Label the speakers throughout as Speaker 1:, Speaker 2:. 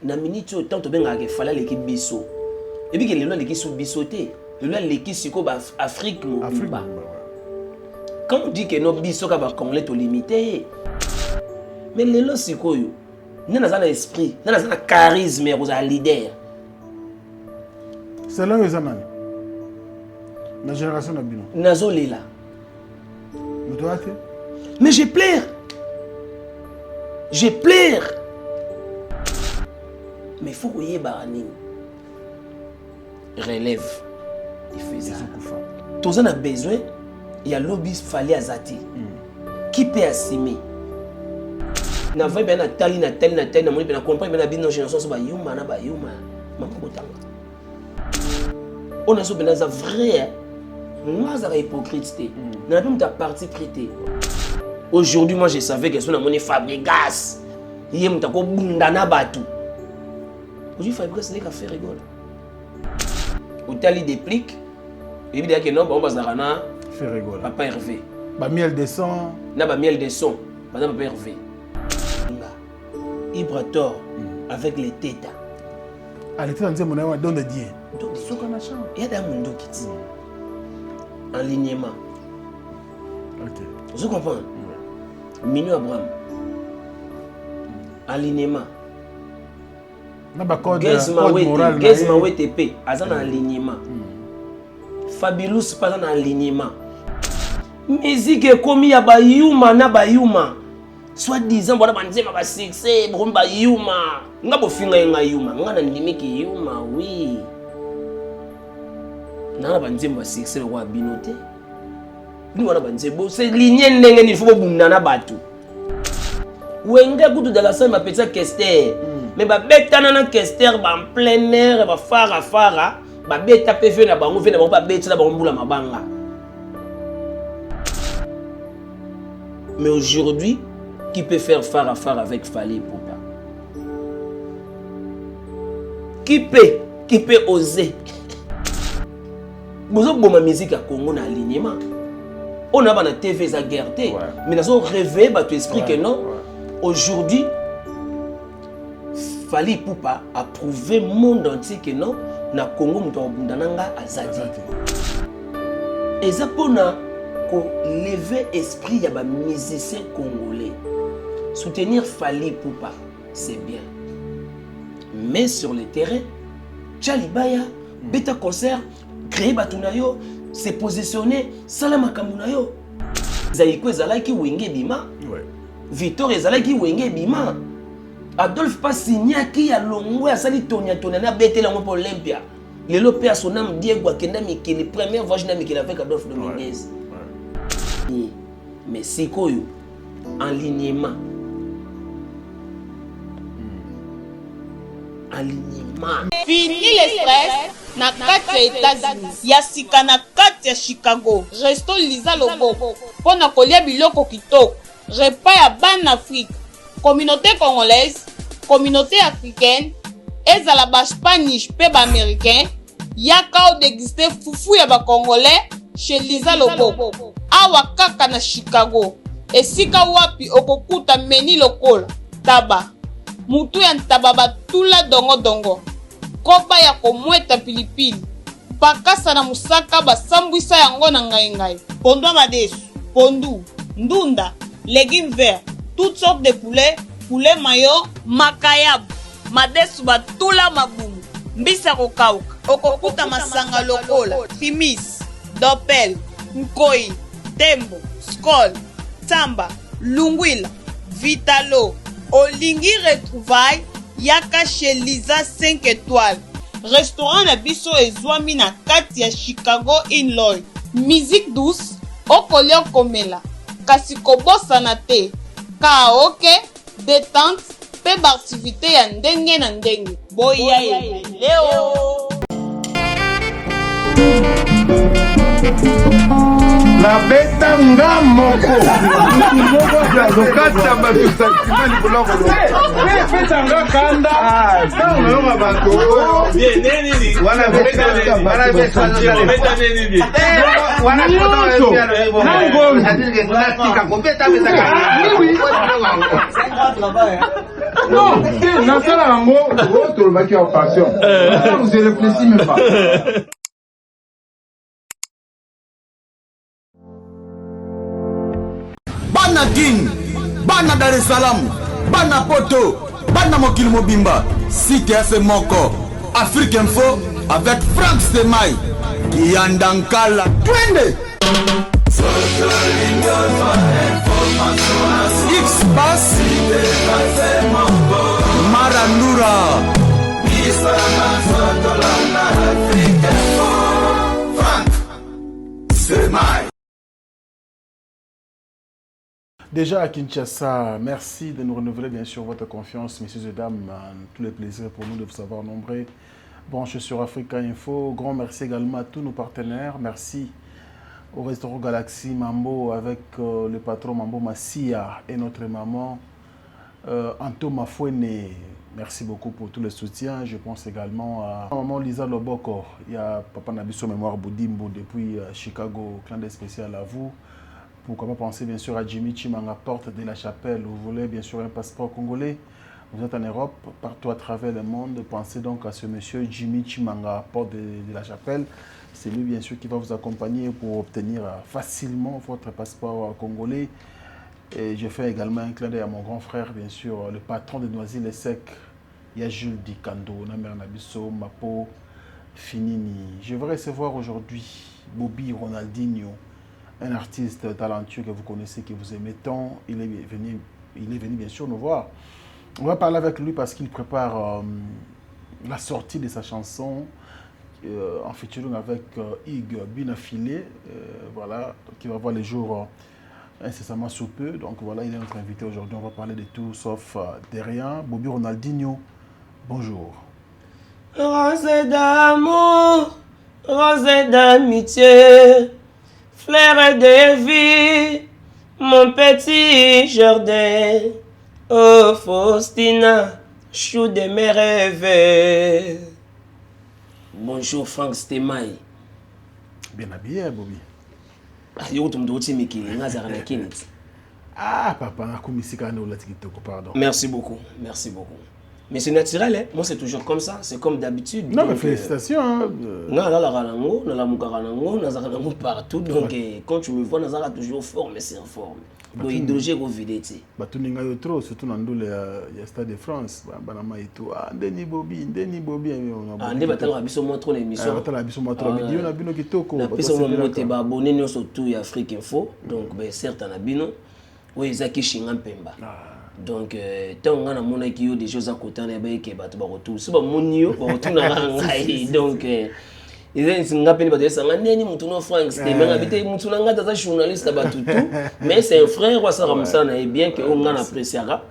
Speaker 1: na minute autant to benga ke fala l'équipe biso et puis que le l'équipe sous bisoté le l'équipe siko ba Afrique ba quand on dit que no biso ka ba congolais to limité mais le siko yo na za na esprit na za na charisme aux leader
Speaker 2: c'est là les amani la génération na bino
Speaker 1: nazolela mais je pleure mais il faut que y barani relève il fait ça tous on a besoin il y a lobby fallait azati qui peut assumer na vai bien na tali na moni bien na comprendre bien na bino génération so ba yuma maman botanga on a so bien ça vrai moi ça hypocrite na même ta partie prêtée aujourd'hui moi je savais que son amoni Fabregas yé mutako bunda na batu aujourd'hui Fabregas n'est qu'à faire rigole Otali déplique et puis que non bon bazarana
Speaker 2: faire rigole
Speaker 1: papa Hervé
Speaker 2: ba miel de sang
Speaker 1: na ba miel de son madame papa Hervé Ibrator avec les tétas
Speaker 2: allez tu dis mon ami don de Dieu
Speaker 1: donc soka na chambre il y a des mundo kiti alignement
Speaker 2: OK
Speaker 1: vous comprenez Minu Abraham alignement
Speaker 2: na ba code
Speaker 1: moral Gezma WTP azan alignement Fabulous pas dans alignement musique komi ya bayuma na bayuma soit disant bona banzema ba succès bon bayuma ngabo finga nga yuma ngana ndimiki yuma oui na banzema ba succès wa binote ni wana banzebo c'est lignée ndenge ni faut bunda na batu wenga kutu de la salle ma petite Kester mais ba betana na Kester ba en plein air ba fara ba beta PV na bango ve na ba beta na bango mbula mabanga mais aujourd'hui qui peut faire phare avec Fally Ipupa qui peut oser bozo boma musique à Congo na alignement on a na TV za guerre mais nazo rêver ba tu esprit que non aujourd'hui Fally Ipupa a prouvé au monde entier que non na Congo muto bundananga azadi et ça pona ko lever esprit ya ba musicien congolais soutenir Fally Ipupa c'est bien mais sur le terrain Tchalibaya beta concert créer batunayo se positionner salama kamunayo zaiko ezalaki wenge bima Victor ezalaki wenge bima Adolphe pas signaki ya longo ya sali tonia na betela ngo pour Olympia lelo pe son âme Diego akenda mikili première voyage na mikili avec Adolphe Dominguez mais sikoyo alignement
Speaker 3: Fini le stress na kati ya États-Unis ya sika na kati ya Chicago resto Liza Loboko pona kolia biloko kitoko repas ya ban Afrique communauté congolaise communauté africaine ezala ba Spanish pe ba américain yaka o déguster fufu ya ba congolais chez Liza Loboko awa kaka na Chicago esika wapi okokuta meni lokola taba mutu ya ntaba batula dongo koba ya komweta pilipili bakasa na musaka basambwisa yango na ngai pondu madesu pondu ndunda légumes verts toutes sortes de poulet mayo makayab madesu batula mabumu mbisa kokauka okokuta masanga lokola timis dopel nkoi tembo skol tamba lungwila vitalo olingi retrouvaille yaka chez Liza 5 étoiles restaurant na biso ezwami na kati ya Chicago Illinois musique douce okolia komela kasi kobosana te karaoke détente pe ba activité ya ndenge na ndenge boya leo
Speaker 2: la beta ngamoko lokata batusa kimani kuloko beta ngakanda sana yoma bato nini wana beta nini wana nyoto nango Non, dans ça, là, en gros, tu le qui en passion. Vous ne réfléchissez même pas.
Speaker 4: Bana King, Bana Dar es Salaam, Bana Poto, Bana Mokil Mobimba, Cité FC Moko, Afrique Info avec Frank Stemai, Yandankala, Twende. X-Bass, Marandura, Frank Stemai.
Speaker 5: Déjà à Kinshasa, merci de nous renouveler bien sûr votre confiance, messieurs et dames. Tous les plaisirs pour nous de vous avoir nombreux. Branché sur Africa Info. Grand merci également à tous nos partenaires. Merci au restaurant Galaxy Mambo avec le patron Mambo Massia et notre maman Anto Mafouene. Merci beaucoup pour tout le soutien. Je pense également à maman Lisa Loboko. Il y a Papa Nabiso Mémoire Boudimbo depuis Chicago. Clin d'œil spécial à vous. Pourquoi pas penser bien sûr à Jimmy Chimanga, porte de la Chapelle. Vous voulez bien sûr un passeport congolais. Vous êtes en Europe, partout à travers le monde. Pensez donc à ce monsieur Jimmy Chimanga, porte de la Chapelle. C'est lui bien sûr qui va vous accompagner pour obtenir facilement votre passeport congolais. Et je fais également un clin d'œil à mon grand frère, bien sûr, le patron de Noisy-le-Sec. Il y a Jules Dikando, Namer Nabiso, Mapo, Finini. Je vais recevoir aujourd'hui Bobby Ronaldinho, un artiste talentueux que vous connaissez, que vous aimez tant. Il est venu bien sûr nous voir. On va parler avec lui parce qu'il prépare la sortie de sa chanson en featuring avec Hugues Binafilé, voilà, qui va voir les jours incessamment sous peu. Donc voilà, il est notre invité aujourd'hui. On va parler de tout sauf de rien. Bobby Ronaldinho, bonjour.
Speaker 1: Rose d'amour, rose d'amitié, fleur de vie, mon petit jardin. Oh Faustina, chou de mes rêves. Bonjour Frank Stemai.
Speaker 5: Bien habillé, Bobby. Ah, papa, pardon.
Speaker 1: Merci beaucoup, merci beaucoup. Mais c'est naturel, hein? Moi c'est toujours comme ça, c'est comme d'habitude.
Speaker 5: Non, mais félicitations.
Speaker 1: Partout, donc quand tu me vois, on a toujours forme, c'est en forme. Donc il doit être vidé.
Speaker 5: Batuninga yo trop, surtout dans le Stade de France. Banama et tout. Ah, Ndeni Bobby.
Speaker 1: Ah, Ndeni batanga biso mo trop l'émission.
Speaker 5: Batanga biso mo trop. Bidio na bino kitoko.
Speaker 1: Na biso mo moté ba abonné nous surtout Afrique Info. Donc ben certes na bino. Oui, Zaki Shingan Pemba. Donc tant on a mona ki yo des choses à côté na ba ke bato ba retour. So ba monio ba retour na ngai. Donc mais c'est un frère, et bien qu'on appréciera.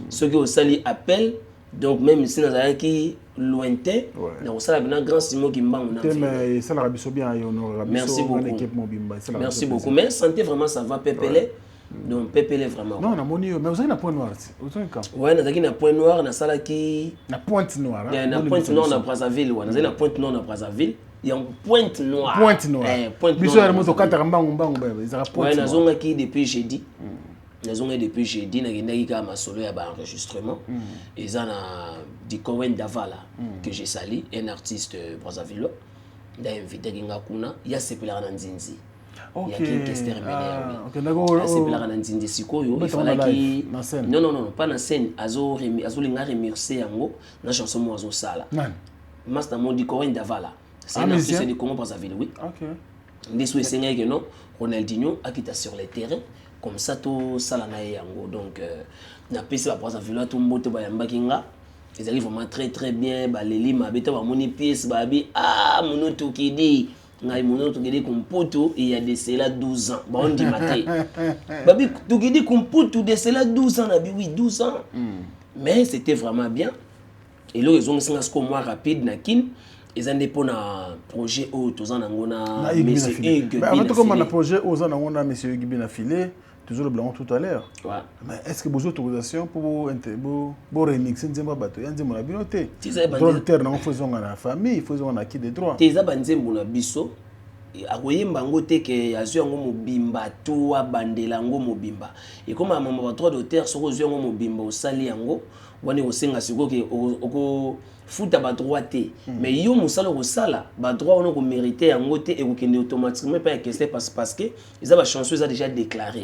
Speaker 1: Ceux qui ont sali appel, donc même si nous avons qui lointain, nous avons un grand Simon qui m'a merci beaucoup. Merci beaucoup. Mais santé vraiment ça va pépélé. Donc pépélé vraiment.
Speaker 5: Non, on mais vous avez un point noir.
Speaker 1: Ouais, nous avons un point noir, na sala qui
Speaker 5: na pointe noire.
Speaker 1: Il y a une pointe noire na Brazzaville, ouais, nous avons une pointe noire na Brazzaville. Il y a une pointe noire.
Speaker 5: Pointe noire.
Speaker 1: Pointe
Speaker 5: noire.
Speaker 1: Ouais, nous avons qui depuis jeudi. Nous avons depuis jeudi, nous avons solo et enregistrement. Et ça a dit Cohen Davala que j'ai sali, un artiste Brazzaville. Il a invité Gingakuna. Il y a Sepela Nandzinzi. Il y a qui est terminé. Il y a Sepela Nandzinzi Sikoyo. Il fallait qu'il. Non, pas dans la scène. Azo linga remercier yango na chanson mo azo sala. Master mo dit Cohen Davala. C'est un artiste de Congo Brazzaville, oui. Ok. Les souhaits que non, Ronaldinho a quitté sur le terrain, comme ça tout ça là yango. Donc, na pese la Brazzaville tout mbote ba yamba kinga. Ils arrivent vraiment très bien. Ba leli ma beta ba moni pièce ba bi mono to kidi. Ngai mono to kidi kumputu il y a de cela 12 ans. Ba on dit maté. Ba bi to kidi kumputu de cela 12 ans na bi oui 12 ans. Mais c'était vraiment bien. Et là ils ont un mois rapide na kin. Ils ont pour un projet autour de
Speaker 5: monsieur Hugues. Mais comme un projet autour de monsieur Hugues Binafilé, toujours le blanc tout à l'heure. Mais est-ce que vous avez autorisation pour remixer un bateau? Il y a un binoté. Dans le terre, nous faisons la famille, faisons acquis des droits.
Speaker 1: Tu as banzé mon abisso. akoyemba yango te ke azwi yango mobimba to abandela yango mobimba ekoma mama ba droit d'auteur soko ozwi yango mobimba osali yango wani osenga siko ke futa ba droit te mais yo musala kosala ba droit on ko mériter yango te et kokende automatiquement pas question parce que ils ba chanson ça déjà déclaré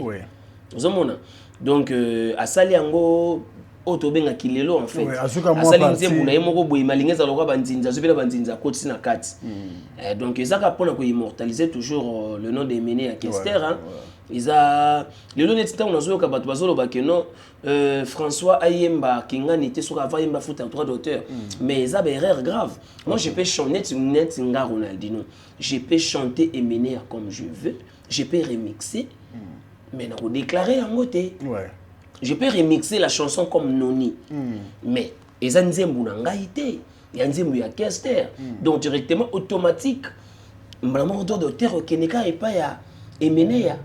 Speaker 1: ozomona donc asali yango otobenga kilelo en fait asali nzembo na yemoko boye malingeza lokwa banzinza zobela banzinza koti na kati donc ezaka pona ko immortaliser toujours le nom de Méné à Kester hein isa lelo netita unazoyoka bato bazoloba ke non François Ayemba kingani te soka va yemba futa droit d'auteur mais ça ba erreur grave moi je peux chanter net nga Ronaldinho je peux chanter et mener comme je veux je peux remixer mais na ko déclarer yango te je peux remixer la chanson comme Noni mais eza nzembo na ngai te ya nzembo ya Kester donc directement automatique vraiment droit d'auteur okeneka et pas ya Emeneya.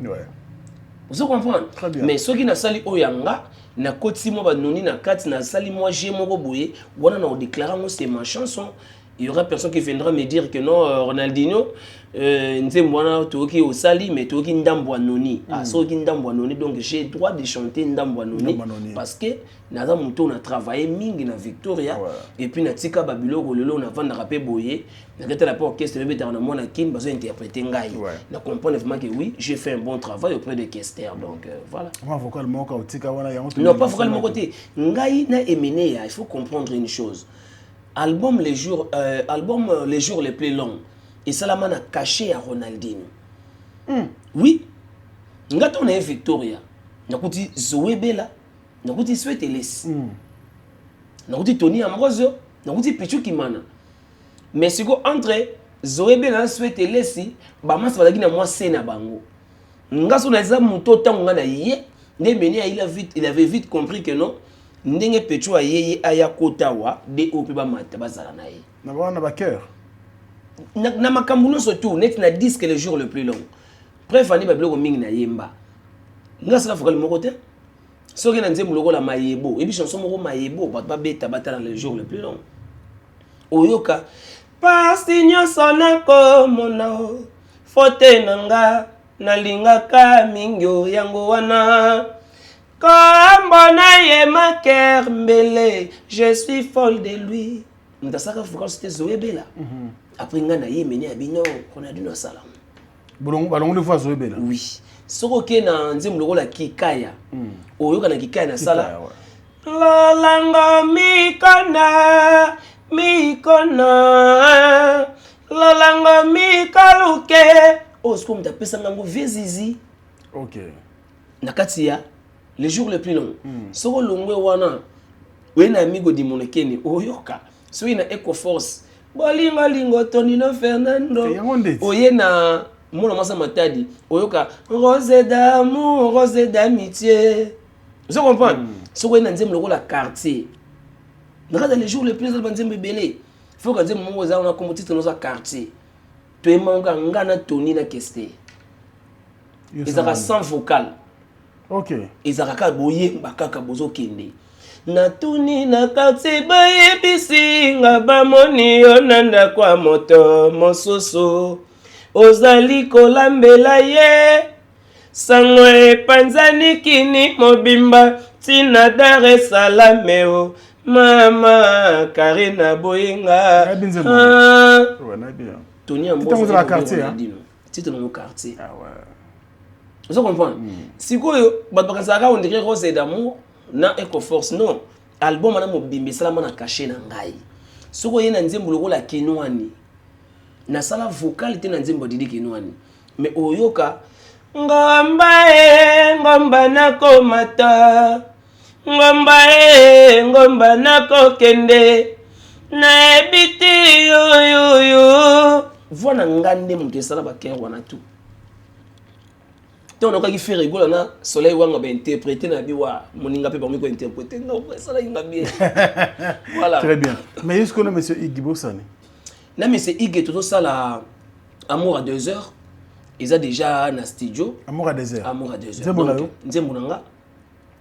Speaker 1: Vous comprenez? Mais ceux qui n'a sali oyanga na koti mo ba noni na kati na sali moi j'ai moko boye wana na déclarer moi c'est ma chanson il y aura personne qui viendra me dire que non Ronaldinho nzembo wana toki osali mais toki ndambo noni soki ndambo noni donc j'ai droit de chanter ndambo noni parce que naza muto na travailler mingi na Victoria et puis na tika babilo lelo na vanda rapé boye na kete la orchestre bébé na mona kin bazo interpréter ngai na comprendre vraiment que oui j'ai fait un bon travail auprès de Kester donc voilà
Speaker 5: moi vocal moko tika wana yango
Speaker 1: non pas vocal moko te ngai na Emeneya il faut comprendre une chose album les jours les plus longs et Salaman a caché à Ronaldinho oui ngato na Victoria nakuti Zoé Bella nakuti Souhaite Elesi nakuti Tony Ambrosio nakuti Pichu Kimana mais siko entre Zoé Bella na Souhaite Elesi ba masa bazaki na moi sena bango ngaso na za muto tango ngana ye ne Méné il avait vite compris que non ndenge Pichu ayeye aya kotawa de opiba mata bazala na ye
Speaker 5: na bana ba cœur
Speaker 1: na makambuno surtout net na disque les jours le plus long préfani ba biloko mingi na yemba ngasa la vocal moko te soki na nzembo lokola mayebo et puis chanson moko mayebo ba beta batala les jours le plus long oyoka pasti nyonso nako mona fote nanga nalingaka mingi yango wana Kambona ye ma cœur mbele je suis folle de lui ndasaka vocal c'était Zoé Bella après ngana ye Méné abino Ronaldinho salam
Speaker 5: balongo le fois Zoé Bella
Speaker 1: oui soko ke na nzembo lokola kikaya oyoka na kikaya na sala lolango mikona lolango mikaluke osko mtapesa ngango vizizi
Speaker 5: OK
Speaker 1: na kati ya les jours les plus longs soko longwe wana wena amigo di monekeni oyoka so ina Eco Force bolingo lingo Tonino Fernando oye na mona masa matadi oyoka rose d'amour rose d'amitié vous comprenez soko ina nzembo lokola quartier na les jours les plus longs nzembo belé faut que nzembo mo za na comme titre nos quartier to emanga ngana Tony na Kester ezaka sans vocal
Speaker 5: OK
Speaker 1: ezaka boye bakaka bozo kende na tuni na quartier bayebisi nga bamoni yo nanda kwa moto mosusu ozali kolambela ye sango epanzani kini mobimba tina Dar es Salaam o mama Karina Boyenga Tony Ambrosio
Speaker 5: la quartier
Speaker 1: titre no quartier
Speaker 5: ah ouais
Speaker 1: vous comprenez sikoyo bato bakazaka on dirait rose d'amour na Eco Force non album na mobimbe salama na caché na ngai soko yena nzembo lokola kinwani na sala vocal te na nzembo didi kinwani mais oyoka ngomba nako mata ngomba nako kende na ebiti yo voilà ngande mutu sala ba kero wana tout on a fait rigoler na soleil wanga ba interpréter na biwa moninga pe parmi ko interpréter non ça là il bien voilà
Speaker 5: très bien mais est-ce qu'on a monsieur Iggy Bossani
Speaker 1: na monsieur Iggy tout ça là amour à 2 heures ils a déjà na studio
Speaker 5: amour à 2 heures
Speaker 1: nzembo nanga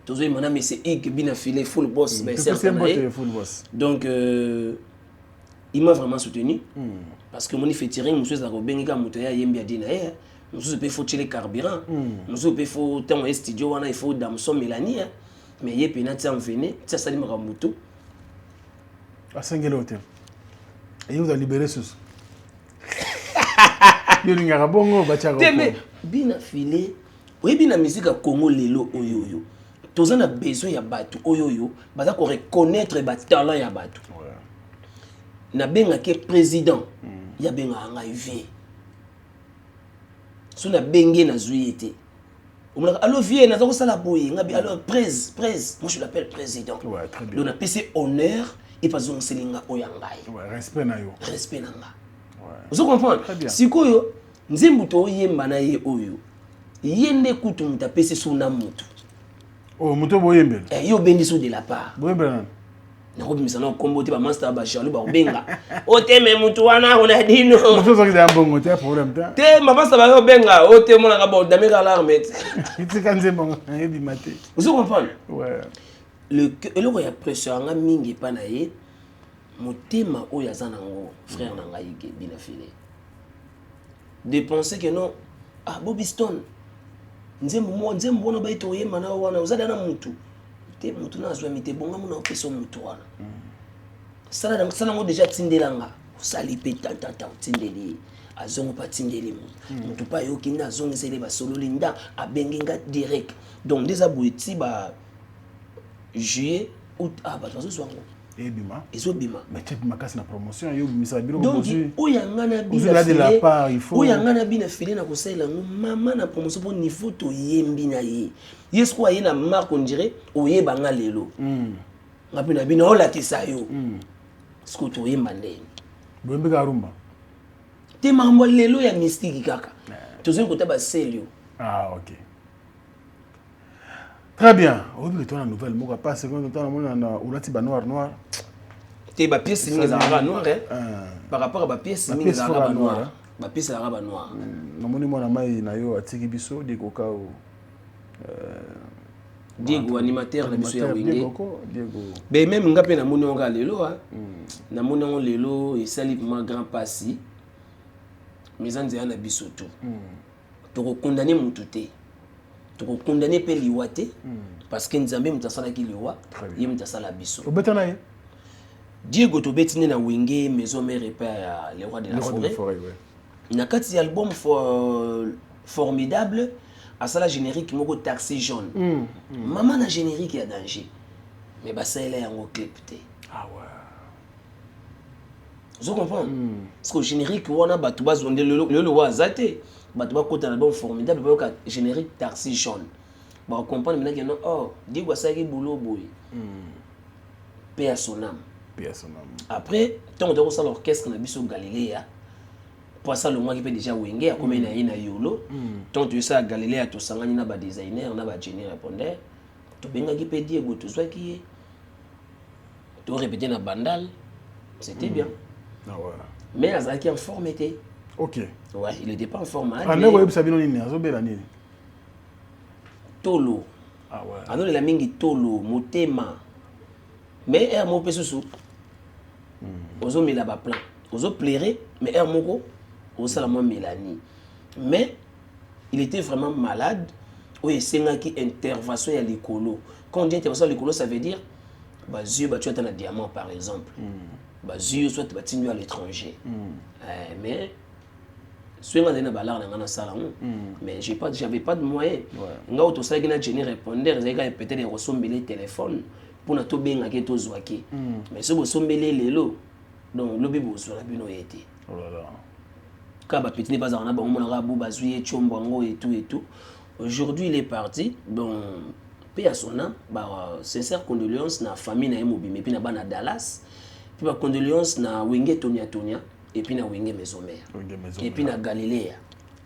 Speaker 1: tozo imana monsieur Iggy bina filé full boss ben certain
Speaker 5: full boss
Speaker 1: donc il m'a vraiment soutenu. Parce que mon featuring, monsieur Zarobenga Moutoya Yembia Dina, monsieur peut faut le carburant, monsieur peut faut tant studio, il faut Damson Mélanie, mais il y a pénati en vené, ça ça dit Maramuto.
Speaker 5: À Saint-Guéloté. Et vous avez libéré ce. Il y a un bon
Speaker 1: mais bien filé, oui bien la musique à Congo lelo oyoyo. Tous on a besoin ya batu oyoyo, baza ko reconnaître ba talent ya batu. Na benga ke président, ya benga anga vie. So na bengue na zuyete. Alors vie na zako sala boye, ngabi alors presse, moi je l'appelle président.
Speaker 5: Ouais, très bien.
Speaker 1: Donc na PC honneur et pas on selinga oyangai.
Speaker 5: Ouais, respect na yo.
Speaker 1: Respect nanga.
Speaker 5: Vous
Speaker 1: comprenez? Sikoyo nzembu to yemba na ye oyo. Yende kutu mutapese suna mutu.
Speaker 5: Oh, muto boyembe.
Speaker 1: Yo bendi so de la part.
Speaker 5: Boyembe na.
Speaker 1: Na ko bimisa na kombo te ba master ba jalo ba benga. O te me mutu wana ona dino.
Speaker 5: Muto so ki da mbongo te problème ta.
Speaker 1: Te ma master ba yo benga o te mona ka ba dameka alarme.
Speaker 5: Iti kanze mbongo yebi mate.
Speaker 1: Vous comprenez?
Speaker 5: Ouais.
Speaker 1: Le ya pression nga mingi pa na ye. Motema o ya zanango frère na ngai ke bina filé. De penser que non Bobby Stone nzembo wana baito yema na wana uzada na mutu te mutu na azwa mite bonga muna opeso mutu wana sala ngo déjà tindelanga usali pe tata tindeli azongo pa tindeli mutu pa yoki na zongo sele ba solo linda abengenga direct donc des abouti ba juillet août ba zo swango
Speaker 5: Ebima.
Speaker 1: Ezobima.
Speaker 5: Mais tu as une promotion, il y a une biro.
Speaker 1: Donc, oyangana
Speaker 5: bina de la part, il faut.
Speaker 1: Oyangana bina filé na kosela maman na promotion pour niveau to yembi na ye. Yesko aye na marque on dirait oyeba nga lelo. Ngapi na bina ola kisayo. Sko to yemba ndeni.
Speaker 5: Bombe garumba.
Speaker 1: Te mambo lelo ya mystique kaka. Tozeni kota ba selio.
Speaker 5: Ah OK. Très bien. Oui, tu as une nouvelle. Moi, pas seconde temps, on a dit noir.
Speaker 1: Te ba pièce ni za noir par rapport à ba pièce ni za noir. Ba pièce za noir.
Speaker 5: Na moni mona mai na yo atiki biso de koka o
Speaker 1: Diego animateur na biso ya wenge.
Speaker 5: Diego.
Speaker 1: Ben même ngape na moni onga lelo na moni on lelo et sali ma grand passi. Mais anze na biso tout. To ko condamner mutu te. Tu peux condamner pe liwate parce que nzambe mutasala ki liwa ye mutasala biso
Speaker 5: obetana ye
Speaker 1: Diego to betine na wenge maison mère et père les rois de la forêt na kati album formidable à ça la générique moko taxi jaune maman na générique ya danger mais ba ça elle est en clip te
Speaker 5: ah ouais
Speaker 1: vous comprenez parce que générique wana batu bazonde le wa zate batu ba kota album formidable ba générique taxi jaune ba comprendre maintenant que non oh Diego ça ki boulot boy paix à son âme après tant de ça l'orchestre na biso Galilea pour ça le mois qui peut déjà wenge a comme na yolo tant tu ça Galilea to sangani na ba designer na ba génie répondeur to benga ki pe Diego to soit qui to répéter na bandal c'était bien.
Speaker 5: Ah ouais.
Speaker 1: Mais Azaki en forme était.
Speaker 5: OK.
Speaker 1: Ouais, il était pas en forme.
Speaker 5: Ah mais vous savez non ni azobela nini.
Speaker 1: Tolo.
Speaker 5: Ah ouais.
Speaker 1: Alors la mingi tolo, motema. Mais er mo pesusu. Ozo mela ba plan. Ozo plairer, mais er moko osala mo Mélanie. Mais il était vraiment malade. Oui, c'est qui intervention ya likolo. Quand on dit intervention likolo, ça veut dire bah yeux bah tu as un diamant par exemple. Bah yeux soit tu vas à l'étranger. Mais soit on a balar dans un salon. Mais j'avais pas de moyens. Nga auto ça qui na génie répondeur, ça qui peut-être des ressombelé téléphone pour na to benga ke to zwaki. Mais ce bo sombelé lelo. Donc le bébé so la bino été.
Speaker 5: Oh là là.
Speaker 1: Quand ba petit n'est pas en a bon mon rabu bazuye chombango et tout. Aujourd'hui il est parti. Bon paix à son âme, bah sincère condoléances na famille na Emobi mais puis na bana Dallas. Puis ba condoléances na Wenge Tonia et puis na Wenge maison mère. Et puis na Galilea.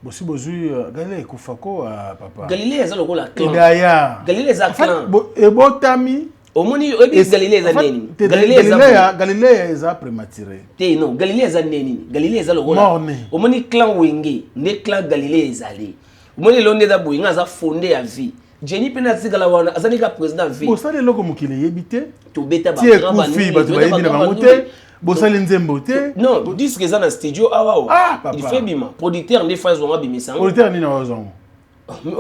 Speaker 5: Bosi bozu Galilea kufako papa.
Speaker 1: Galilea za lokola clan.
Speaker 5: Idaya.
Speaker 1: Galilea za clan.
Speaker 5: Ebotami
Speaker 1: omoni obi Galilea za neni.
Speaker 5: Galilea za prématuré.
Speaker 1: Te non, Galilea za neni. Galilea za lokola. Omoni clan Wenge, ne clan Galilea ezali. Omoni londe za boyinga za fondé à vie. Jenny Penatika la wana azanika président vie.
Speaker 5: Bo sale loko mukile yebite.
Speaker 1: To beta ba
Speaker 5: grand banu. Ti ku fi ba to bayebi na bangote. bosali nzembo te
Speaker 1: non disque eza na studio awa
Speaker 5: Ah, papa.
Speaker 1: il fait bima producteur nde fa zonga bimisango
Speaker 5: auditeur nini wazongo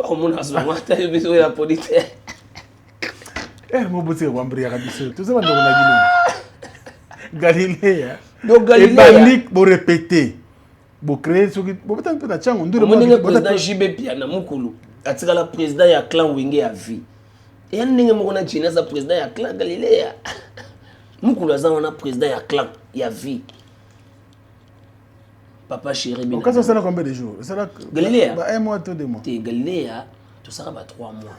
Speaker 1: omona zonga ta biso ya producteur
Speaker 5: mobotika kwambriaka biso toza bandeko na bino galilea
Speaker 1: donc Galilea
Speaker 5: ebandi borépété bocréer soki bobeta mpe na ntiango
Speaker 1: ndenge président JB Pia na mukulu atikala président ya clan wenge ya vie eya ndenge moko na jina aza président ya clan Galilea mukulu aza wana président ya clan ya vie papa chéri bina
Speaker 5: okasa osala combien de jours
Speaker 1: Galilea
Speaker 5: un mois to 2 mois
Speaker 1: te Galilea tosaka ba 3 mois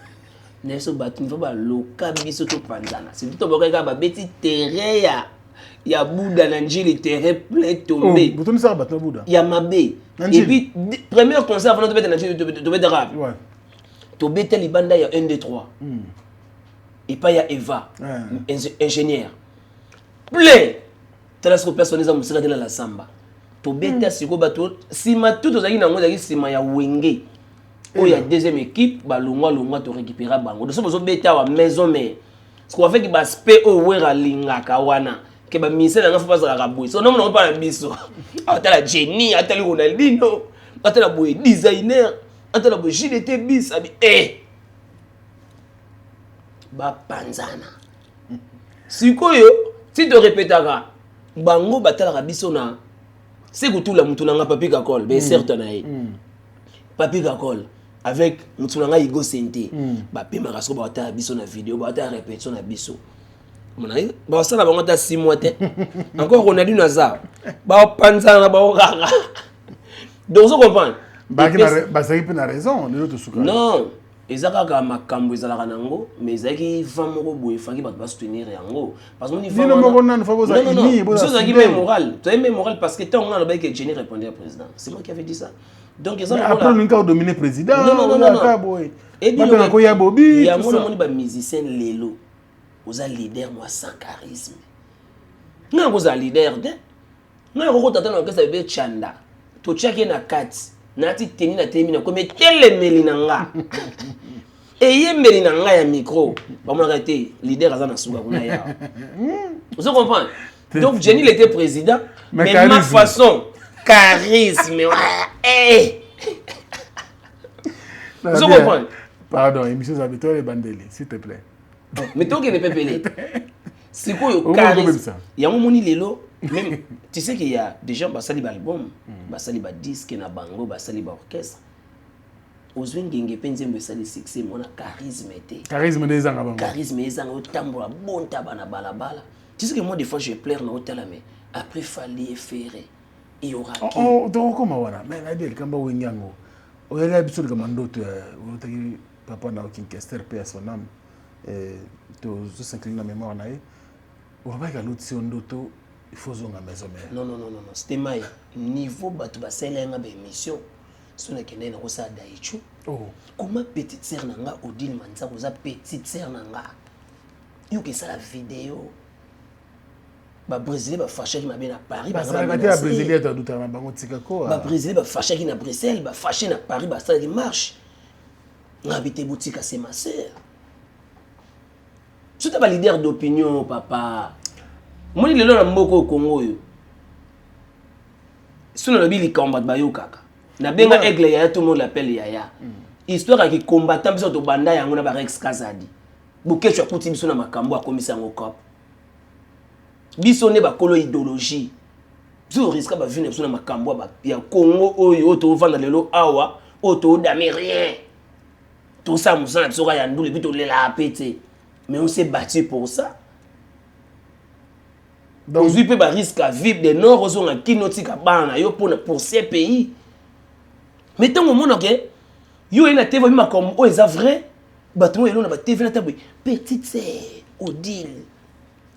Speaker 1: neso bato nifa baloka biso topanzana surtout tobokaka babeti terrain ya buda na njili terrain plein tombé
Speaker 5: botonisaka bato na buda
Speaker 1: ya mabe et puis premier concert avant tobeta na njili tobeta rap tobeta libanda ya 1 2 3 et pas ya Eva ingénieur plein talasiko personne za musika de la samba tobeta siko bato sima tout ozaki nango ezaki sima ya wenge oyo ya deuxième équipe balongwa to récupérer bango de sobo beta wa maison mais ce qu'on fait que ba spe o wera lingaka wana ke ba mise na ngafa bazaka boy so non pas na biso atala Jenny atala Ronaldinho atala boy designer atala boy JDT bis abi ba panzana sikoyo si to répétaka bango batala biso na c'est que tout la mutunanga papi kakol be certain na papi kakol avec mutunanga Igo Sente ba pema kaso ba ta biso na vidéo ba ta répétition na biso monaye ba sala bango ta 6 mois te encore on a dit naza ba panzana ba okaka donc on comprend
Speaker 5: ba ça peut na raison de l'autre suka
Speaker 1: non ezaka ka makambo ezalaka nango mais ezaki femme moko boye fangi ba soutenir yango parce que ni femme non ça c'est même moral tu as même moral parce que tant on a le que Jenny répondait au président c'est moi qui avait dit ça donc ils ont
Speaker 5: après on a dominer président
Speaker 1: non
Speaker 5: boy
Speaker 1: et puis
Speaker 5: il y a Bobby
Speaker 1: il y a mon ba musicien lelo aux leader moi sans charisme non vous leader de non ko tata na kasa be chanda to chaki na kati nati teni na temina comme telemeli nanga eyembeli nanga ya micro bamona te leader azana suka kuna ya vous comprenez donc Jenny il était président mais ma façon charisme vous comprenez
Speaker 5: pardon émission habituelle et bandeli s'il te plaît
Speaker 1: mais toi qui ne peux pas c'est quoi charisme yango moni lelo même tu sais qu'il y a des gens basali ba album basali ba disque na bango basali ba orchestre ozwi ngenge penzembe sali succès mona charisme
Speaker 5: des ans avant
Speaker 1: charisme ezanga otambola bonta bana balabala tu sais que moi des fois je pleure na hôtel mais après fallait faire il y aura qui
Speaker 5: donc comment voilà mais la dire kamba wenyango oyela episode kama ndoto otaki papa na Kincaster paix à son âme to zo s'incline la mémoire na ye wabaka l'autre si ndoto il faut zonga maison mais
Speaker 1: non c'était mai niveau batu baselenga ba émission sona kende na ko sa daichu comment petite sœur nanga Odile Manza koza petite sœur nanga yo ke ça la vidéo ba brésilien ba fâché qui m'a bien à Paris
Speaker 5: ba ça la brésilien to douta na bango tika ko
Speaker 1: ba brésilien ba fâché qui na Bruxelles ba fâché na Paris ba ça qui marche ngabité boutique c'est ma sœur tu es leader d'opinion papa moi lelo na mboko Congo yo sona lobi li combat ba yo kaka na benga aigle ya tout le monde l'appelle yaya histoire qui combattant biso to banda yango na ba Rex Kazadi bokechwa kuti biso na makambo akomisa ngo cop biso ne ba kolo idéologie biso risque ba vine biso na makambo ya Congo oyo to vanda lelo awa oto dame rien tout ça musana biso ka ya ndule bito lela pété mais on s'est battu pour ça. Donc, aujourd'hui, il peut risque à vivre des nord aux zones qui n'ont pas pour ces pays. Mais tant au monde, ok, yo ena TV ma comme oh est vrai, bateau et l'on a TV na table petite sœur Odile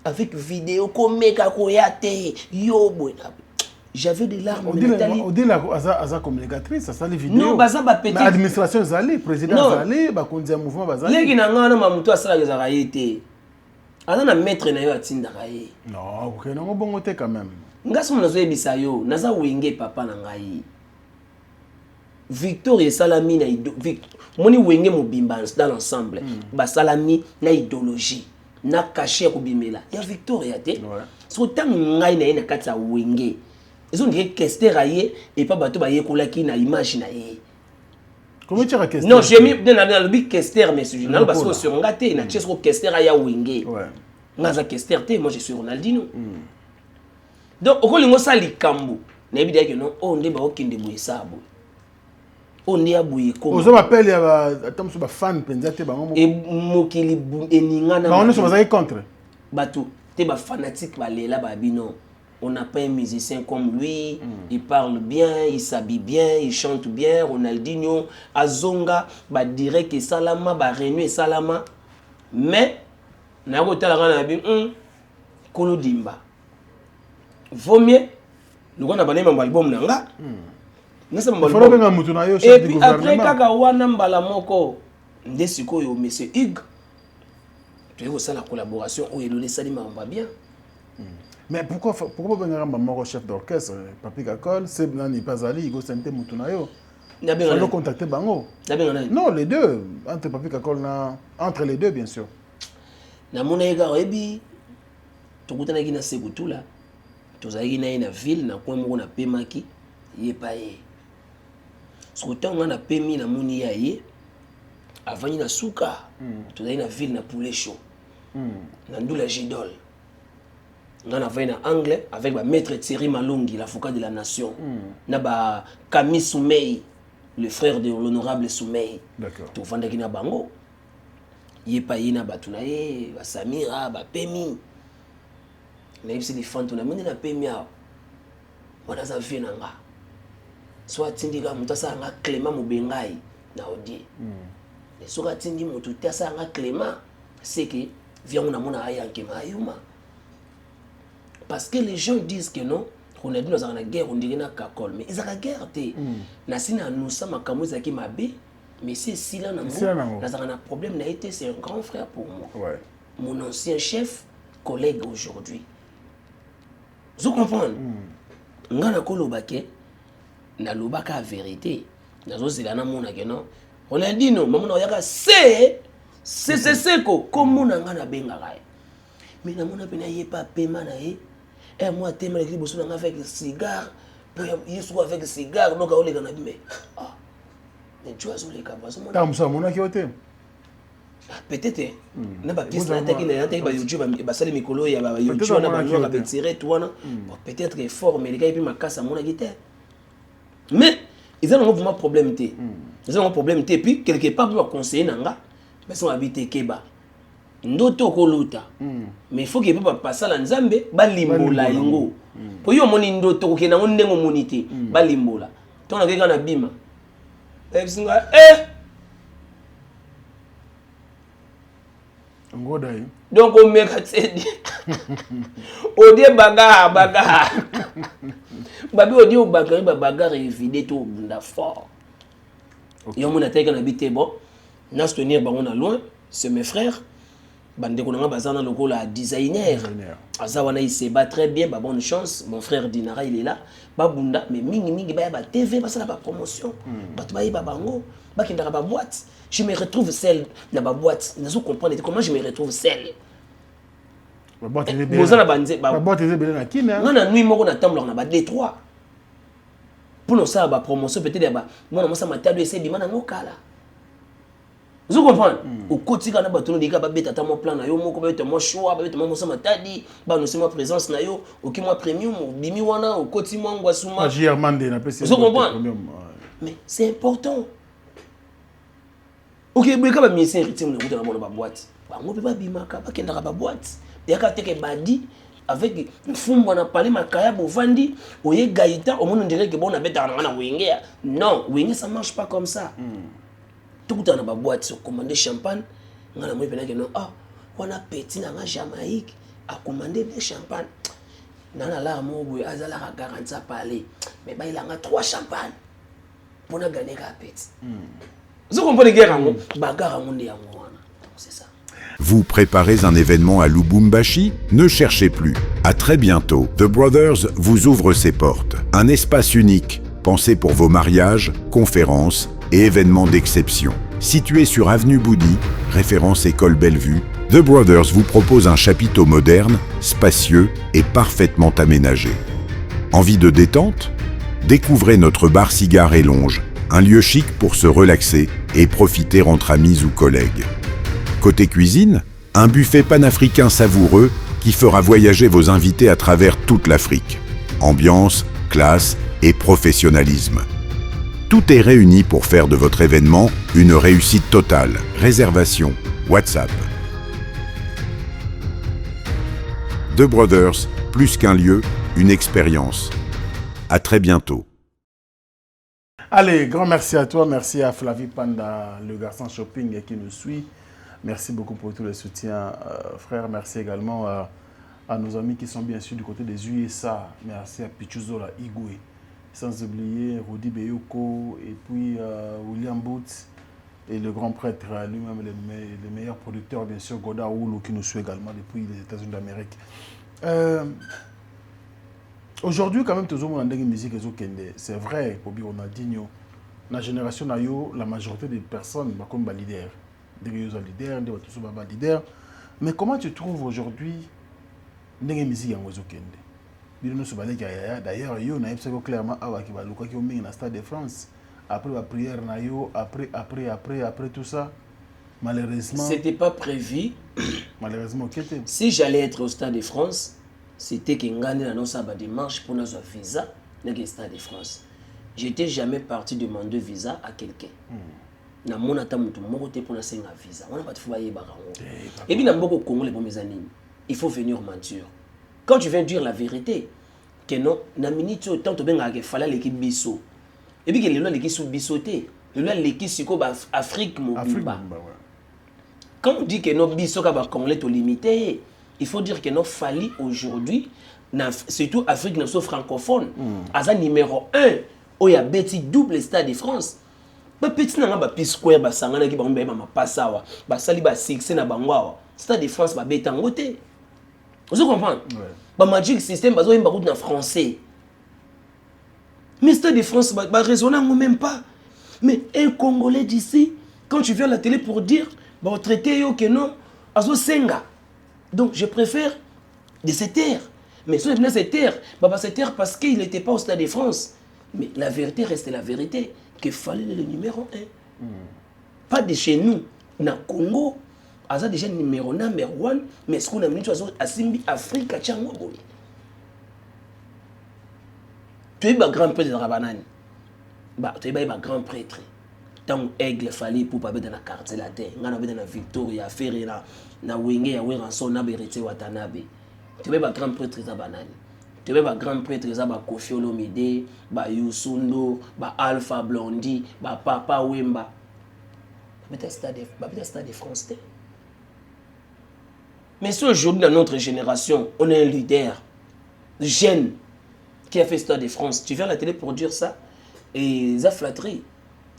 Speaker 1: avec vidéo comme meka koyate yo boy. J'avais des larmes.
Speaker 5: Odile a communicatrice, ça les vidéos.
Speaker 1: Non, baza ba petite.
Speaker 5: Administration zali, président zali, ba kondia mouvement bazali.
Speaker 1: Legi na ngana mamuto asala gezaka yete. Ana na maître na yo atinda kaye.
Speaker 5: Non, OK, non bongo te quand même.
Speaker 1: Ngasi mona zo yebisa yo, naza wenge papa na ngai. Victor et Salami na moni wenge mobimba dans l'ensemble. Ba Salami na idéologie. na caché ko bimela ya Victoria te so tant ngai na ina katsa wenge ils ont dit Kester aye et pas bato ba yekola ki na image na ye.
Speaker 5: Comment tu as Kester?
Speaker 1: Non, j'ai mis dans le big Kester mais sur Ronaldo parce que sur ngate na chesko Kester aya wenge. Ouais. Ngaza Kester te moi je suis Ronaldinho. Donc au kolingo sa likambo na bi dire que non on ndeba okinde boye sabo. On est à bouillir comme
Speaker 5: on m'appelle ya attends so ba fan penza te bango
Speaker 1: et mokili eningana
Speaker 5: ba on sont contre
Speaker 1: bato te ba fanatique ba lela ba bino. On n'a pas un musicien comme lui, il parle bien, il s'habille bien, il chante bien, Ronaldinho, Azonga, bah dirait que Salama, bah Renou et Salama. Mais, n'a pas la rana Kolo Dimba. Vaut mieux, nous on a banné mon album nanga. Et puis après kaka wana mbala moko, ndesiko yo monsieur Hugues. Tu vois ça la collaboration où il laisse Salima on va bien.
Speaker 5: Mais pourquoi venir un chef d'orchestre, Papi Kakol, c'est Nani Pazali, Igo Sente Mutunayo? Il faut contacter Bango. Non, les deux. Entre Papi Kakol, entre les deux, bien sûr.
Speaker 1: Na mona ega rebi, tokutana ki na Sekutula, tozali na ina ville na kwa moko na pemaki, ye pa ye. Sokuta nga na pemi na moni ya ye, avani na suka, tozali na ville na poulet chaud. Na ndula Gidol. On a fait en anglais avec le maître Thierry Malongi, l'avocat de la nation. On a Camille Soumey, le frère de l'honorable Soumey.
Speaker 5: D'accord.
Speaker 1: Tout le monde qui a bango. Il est pas yéna batunaye, Samira, Pemi. Mais il des fans, on a mené la Pemi. On a fait nanga. Soit tindika mutasa nga Clément Mubengai na odi. Et soit tindi mutasa nga Clément, c'est que vient on a mona aya kema yuma. Parce que les gens disent que non, on a dit nous avons la guerre, on dirait na Kakol, mais ils ont la guerre té. Na sina nous sommes à Kamouza qui m'a bé, mais c'est si là na moi, nous avons un problème n'a été c'est un grand frère pour moi. Ouais. Mon ancien chef, collègue aujourd'hui. Vous comprenez? Ngana kolobake na lobaka la vérité. Nazo zelana mona que non. On a dit non, maman na yaka c'est ko comme on ngana benga gai. Mais na mona pena yé pas paiement na yé. Et moi, je suis avec le cigare, je suis avec le cigare, donc on est dans la vie. Ah, mais tu as les cabas. Peut-être, n'a pas pièce na teki na teki ba YouTube ba sali mikolo ya ba YouTube na ba noa ba tirer tout wana. Peut-être est fort mais les gars ils ma casse à mon guitare. Mais ils ont un vraiment problème té. Ils ont un problème té puis quelque part pour conseiller nanga, mais sont habité Keba. Ndoto koluta mais il faut que papa passer la nzambe balimbola yango po yo moni ndoto ko kena ndengo monité balimbola to na keka na bima ebisinga
Speaker 5: ngodai
Speaker 1: donc on meka tsedi odie baga babi odie baga baga éviter tout bunda fort yo mona teka na bité bon na soutenir bango na loin c'est mes frères. Bande konanga bazana lokola designer. Azawana il se bat très bien, bah bonne chance. Mon frère Dinara il est là. Babunda mais mingi ba TV parce la promotion. Batu ba bango, ba kindara ba boîte. Je me retrouve seul dans ma boîte. Vous comprenez comment je me retrouve seul.
Speaker 5: Ba boîte est
Speaker 1: bien. Bozana banze ba
Speaker 5: boîte est bien na kina.
Speaker 1: Ngana nuit moko na tamblo na ba Détroit. Pour nous ça ba promotion peut-être ba moi na ça matado essayer bimana ngokala. Vous comprenez? Au quotidien, on a besoin de faire des mon plan, mon choix, mon samatadi, mon présence, mon premium, au quotidien, vous comprenez? Mais c'est important. Ok, mais quand même, c'est un rythme de la boîte. On ne peut pas bimaka, pas qu'il y ait une boîte. Il y a quelqu'un qui badi avec une femme, on a parlé de Makaya, Bovandi, ou y Gaïta, au monde on dirait que bon, on a besoin de Wenge. Non, Wenge, ça ne marche pas comme ça. Tout dans la boîte sur commander champagne on a moi que non ah on a petit dans la Jamaïque à commander des champagne nana la mo boy azala ka garantie parler mais bah il a 3 champagne pour na gagner ka petit vous comprenez guerre ngo bagarre monde ya ngwana c'est ça.
Speaker 6: Vous préparez un événement à Lubumbashi? Ne cherchez plus. À très bientôt. The Brothers vous ouvre ses portes. Un espace unique, pensé pour vos mariages, conférences et événements d'exception. Situé sur Avenue Boudy, référence École Bellevue, The Brothers vous propose un chapiteau moderne, spacieux et parfaitement aménagé. Envie de détente? Découvrez notre bar cigare et longe, un lieu chic pour se relaxer et profiter entre amis ou collègues. Côté cuisine, un buffet panafricain savoureux qui fera voyager vos invités à travers toute l'Afrique. Ambiance, classe et professionnalisme. Tout est réuni pour faire de votre événement une réussite totale. Réservation, WhatsApp. The Brothers, plus qu'un lieu, une expérience. À très bientôt.
Speaker 5: Allez, grand merci à toi, merci à Flavie Panda, le garçon shopping qui nous suit. Merci beaucoup pour tout le soutien, frère. Merci également à nos amis qui sont bien sûr du côté des USA. Merci à Pichuzola Igwe. Sans oublier Rudi Beyoko et puis William Boots et le grand prêtre, lui-même le meilleur producteur, bien sûr, Goda Oulu qui nous suit également depuis les États-Unis d'Amérique. Aujourd'hui, quand même, tout le monde a une musique c'est vrai, pour dire on a dit, dans la génération, la majorité des personnes sont comme leaders. Leader. Mais comment tu trouves aujourd'hui une musique en Wazokende? D'ailleurs, on a clairement qui ont mis dans le Stade de France. Après la prière, après tout ça, malheureusement.
Speaker 1: C'était pas prévu.
Speaker 5: Malheureusement,
Speaker 1: si j'allais être au Stade de France, c'était que Ngani annonce ma démarche pour notre visa dans le Stade de France. Je n'étais jamais parti demander visa à quelqu'un. Na mona ta mutu moko te pour na senga visa. On a pas de fois y barango. Et puis na mboko Congo les mes amis. Il faut venir mentir. Quand tu viens dire la vérité, que non, na minute autant to benga ke fala l'équipe biso. Et puis que les lois l'équipe sous bisoté, les lois l'équipe siko ba Afrique mobimba. Quand on dit que nos biso ka ba Congolais to limité, il faut dire que nos fali aujourd'hui, surtout Afrique na so francophone, asa numéro 1, où il y a bêti double Stade de France. Petit na ba P-Square ba sangana ki ba mbe ba pasawa, ba sali ba succès na bangwa. Stade de France ba beta ngote. Vous comprenez? Ba Magic System ba zo yimba route na français. Mais Stade de France ba raisonner même pas. Mais un Congolais d'ici, quand tu viens à la télé pour dire ba traiter yo que non, azo senga. Donc je préfère de se taire. Mais si on se taire, bah se taire parce qu'il n'était pas au Stade de France. Mais la vérité reste la vérité. Qu'il fallait le numéro 1. Pas de chez nous. Na Congo, il y a déjà le numéro 1, mais ce qu'on a mis à Simbi, Afrique, à Tchango. Tu es un grand prêtre de Rabanani. Tu es un grand prêtre. Tant aigle fallait pour pas dans la carte la terre. On a dans la Victoria, Ferré, na Wenge, ya Weranson, na Berete Watanabe. Tu es un grand prêtre de Rabanani. Tu es un grand prêtre de Kofi Olomide, Youssou, Alpha Blondy, Papa Wemba. Mais Stade de France. Mais si aujourd'hui, dans notre génération, on a un leader jeune qui a fait Stade de France, tu viens à la télé pour dire ça, et ça flatterie.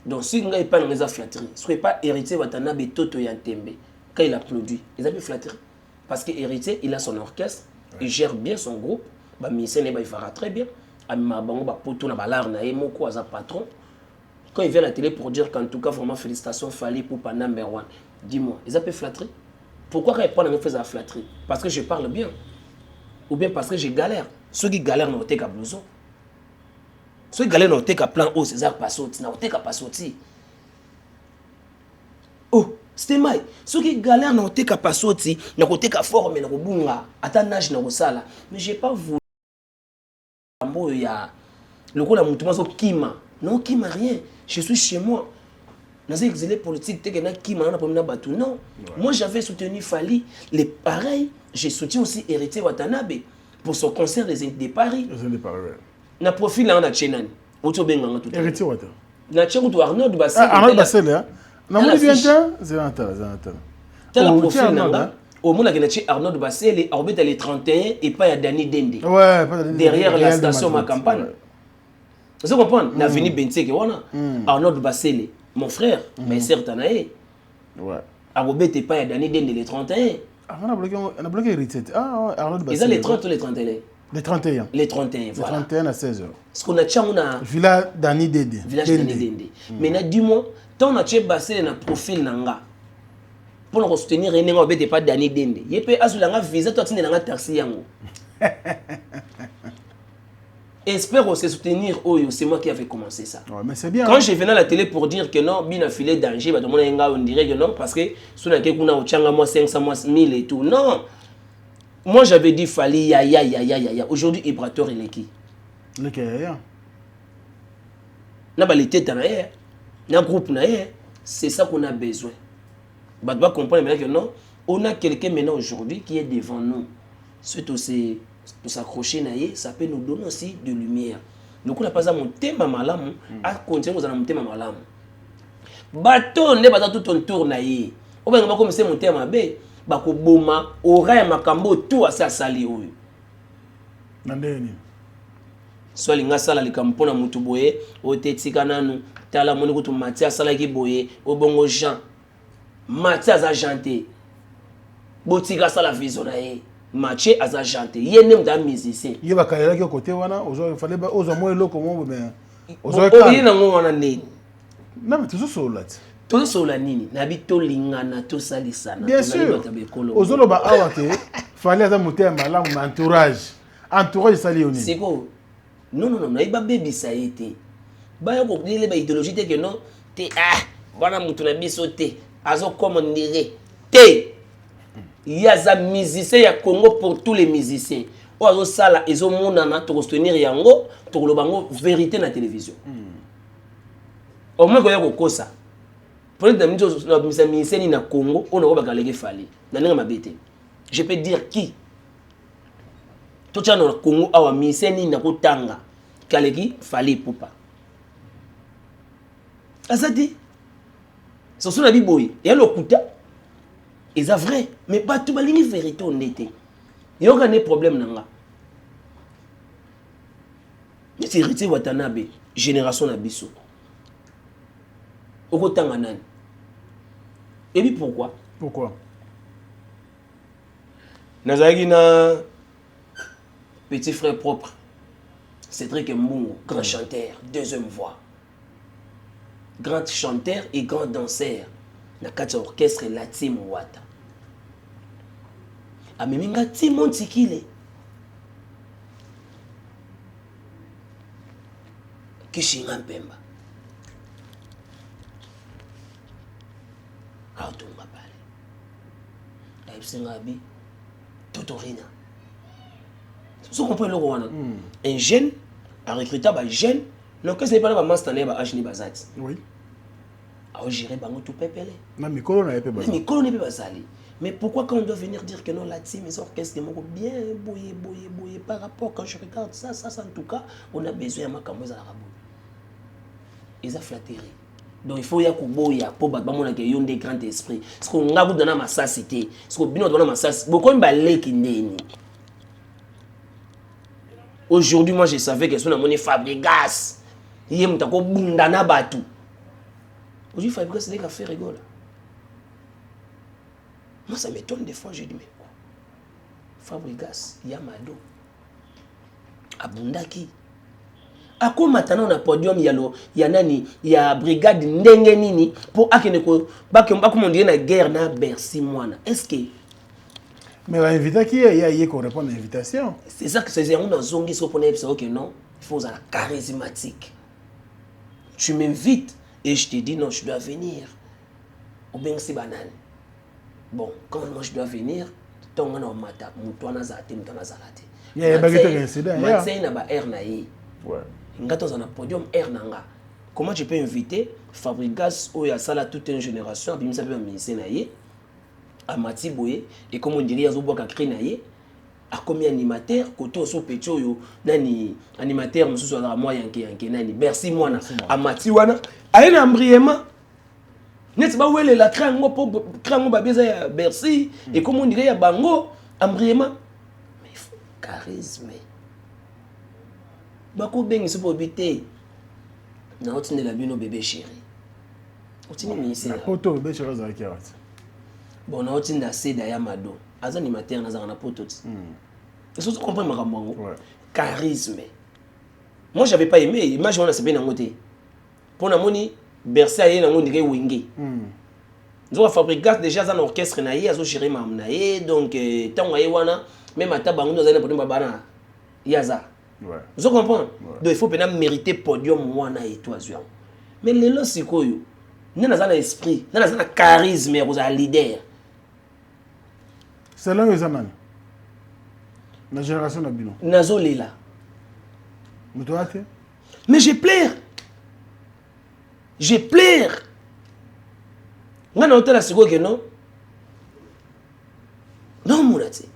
Speaker 1: Donc si on n'a pas dans les flatteries, ce n'est pas héritier Watanabe Toto Yantembe, quand il applaudit, ils ont flatterie. Parce que héritier, il a son orchestre, il gère bien son groupe. Il fera très bien. Patron. Quand il vient à la télé pour dire qu'en tout cas, vraiment, félicitations, fallait pour pas number 1. Dis-moi, ils ont fait flatterie. Pourquoi ils prennent la flatterie? Parce que je parle bien. Ou bien parce que je galère. Ceux qui galèrent n'ont pas blouson. Ceux qui galèrent n'ont pas plan haut, César Passoti, n'ont pas sorti. Oh, c'était mal. Ceux qui galèrent n'ont pas sorti, n'ont pas forme, n'ont pas bunga, attends nage n'ont pas. Mais j'ai pas voulu. Le coup, la moutouma, Kima. Non, Kima, rien. Je suis chez moi. Dans un exilé politique, Kima, non. Moi, j'avais soutenu Fali. Les pareils, j'ai soutenu aussi Héritier Watanabe pour son concert des Paris. Na profil là, on a Tchenan.
Speaker 5: Héritier Watanabe.
Speaker 1: Na Tchenan, Arnaud Bassel.
Speaker 5: Arnaud Bassel, hein? Non, mais bien, c'est un
Speaker 1: profil là. Au moins, il y a Arnaud Bassel et Orbit les 31 et pas Dani Dende.
Speaker 5: Ouais,
Speaker 1: derrière la station ma campagne. Vous comprenez? On a venu Benteke, Arnaud Bassel, mon frère, mais certain. Ouais. Orbit et pas Dani Dende les 31.
Speaker 5: On a bloqué Héritier. Ah, Arnaud Bassel.
Speaker 1: Ils ont les 30 ou les 31?
Speaker 5: Les 31.
Speaker 1: Les 31, voilà.
Speaker 5: Les 31 à 16h.
Speaker 1: Parce qu'on a tchang, on a.
Speaker 5: Villa Dani Dende.
Speaker 1: Village Dani Dende. Maintenant, dis-moi, tant on a tché Bassel dans le profil Nanga. pour nous soutenir rien n'engo bête pas d'année dende y peut azulanga visa toi tinde nanga taxi yango espère aussi soutenir Oyo, c'est moi qui avais commencé ça.
Speaker 5: Ouais, mais c'est bien.
Speaker 1: Quand je venais à la télé pour dire que non, bien affilé danger, bah, on dirait que non, parce que si on a quelqu'un qui a 500, 1000 et tout. Non. Moi, j'avais dit, fallait, ya. Aujourd'hui, Ibrator, il est qui?
Speaker 5: Le Kaya.
Speaker 1: N'a pas les têtes, n'a groupe, c'est ça qu'on a besoin. Bah, tu dois comprendre que non, on a quelqu'un maintenant aujourd'hui qui est devant nous. C'est aussi. Pour s'accrocher, ça peut nous donner aussi de lumière. Donc on n'a pas à monter ma malam, à continuer à monter ma malam. Bâton n'est pas tout ton tour naïe. On va commencer à monter ma baie. Bako boma, aura ma cambo tout à sa sali.
Speaker 5: Nandeni.
Speaker 1: Soit l'inga sala li kampona mutu boye, o tetsikananu, tala moni kutu matia sala ki boye, o bongo Jean. Matia za janté. Botika sala vision naïe. Mathieu aza chanté yene mda musicien
Speaker 5: ye ba kayela ki côté wana ozo fallait ba ozo mo eloko mo mais
Speaker 1: ozo ka na ngo wana nini
Speaker 5: non mais toujours solat
Speaker 1: to sola nini na bi to lingana to salisana
Speaker 5: bien sûr ozo lo ba awate fallait aza mutema la entourage sali oni
Speaker 1: siko non na iba baby ça été ba yo ko dile ba idéologie te que non te bana mutu na biso te azo comme on dirait te. Il y a des musiciens à Congo pour tous les musiciens. Ozo sala ezo monana to soutenir yango to lo bango vérité na télévision. Au moins koya kokosa. Pour les musiciens na Congo, on a ba galé fali. Na ninga mabete. Je peux dire qui to tcha na Congo awa musiciens na kotanga. Kaleki fali popa. Azadi. So so na biboy. Ya lokuta. Et c'est vrai, mais pas tout le monde vérité on était. Il y a un problème nanga. Mais c'est hérité Watanabe, génération Nabiso. Au côté nani. Et puis pourquoi?
Speaker 5: Pourquoi?
Speaker 1: Nazaki na petit frère propre. Cédric Mbungo, grand chanteur, deuxième voix. Grand chanteur et grand danseur. Na kati orchestre la team Wata. Ameminga Timon Tikile. Kishinga Mpemba. Autunga pale. Daipsinga bi Totorina. Vous comprenez le Rwanda. Un jeune a recruté un jeune. Donc qu'est-ce n'est pas là master neba âge ni bazati.
Speaker 5: Oui.
Speaker 1: A gérer bango tout pépélé.
Speaker 5: Na mikolo na épé bazali.
Speaker 1: Mikolo na épé bazali. Mais pourquoi quand on doit venir dire que non, la team, les orchestres, bien boyé, par rapport, quand je regarde ça, en tout cas, on a besoin de Makambo à la rabou. Ils ont flatté. Donc il faut y avoir pour des grands esprits. Parce qu'on a besoin de ma cité. Parce qu'on a besoin de ma cité. Beaucoup de balais qui n'est. Aujourd'hui, moi, je savais que si on a mon Fabregas, il y a un peu de Batu. Aujourd'hui, Fabregas, c'est des cafés rigoles. Moi, ça m'étonne des fois, je dis, mais quoi? Fabregas, Yamado, Abundaki. À quoi maintenant on a podium, il y a brigade Ndengenini pour Akeneko, comme on dit, la guerre na Bercy, moi. Est-ce que.
Speaker 5: Mais l'invitation qui est, il y a qu'on répond à l'invitation.
Speaker 1: C'est ça que c'est un zongi, ce qu'on a que non, il faut être charismatique. Tu m'invites et je te dis non, je dois venir. Ou bien c'est banal. Bon, quand moi je dois venir, ton on a mata, mutwana zate, mutwana zalate.
Speaker 5: Il y a un incident.
Speaker 1: Matse na ba air na yi.
Speaker 5: Ouais.
Speaker 1: Ngato za na podium air nanga. Comment tu peux inviter Fabregas ou ya sala toute une génération, puis ça peut ministre na yi. À Mati Boye et comme on dirait azo boka kri na yi. A combien animateur côté au petio yo nani animateur mususu ala moi yanke nani. Merci moi na. A Mati wana. Aina ambriema. N'est-ce pas où elle est la crango pour crango babeza ya Bercy et comme on dirait ya bango ambriema mais il faut charisme bako bengi se pour bité na otine la bino bébé chéri otine ministre
Speaker 5: na poto bébé chéri za kiat
Speaker 1: bon na otine da seda ya mado azani mater na za na poto est-ce que tu comprends ma ramongo charisme moi j'avais pas aimé image on a c'est bien ngoté pour na moni Bercy aye na ngondike wenge Nous Fabregas déjà un orchestre naïe, azo gérer mam naïe, donc tant wana même à tabango nous allons prendre bana yaza.
Speaker 5: Ouais.
Speaker 1: Vous comprenez? Donc il faut bien mériter podium wana et toi Zuan. Mais les lots sikoyo, nous avons un esprit, nous avons un charisme, nous avons un leader.
Speaker 5: C'est là où ils amènent. La génération d'Abino.
Speaker 1: Nazo Lila.
Speaker 5: Mais toi, tu
Speaker 1: mais je pleure. Je pleure. Nga na hôtel asiko que non. Non mourati.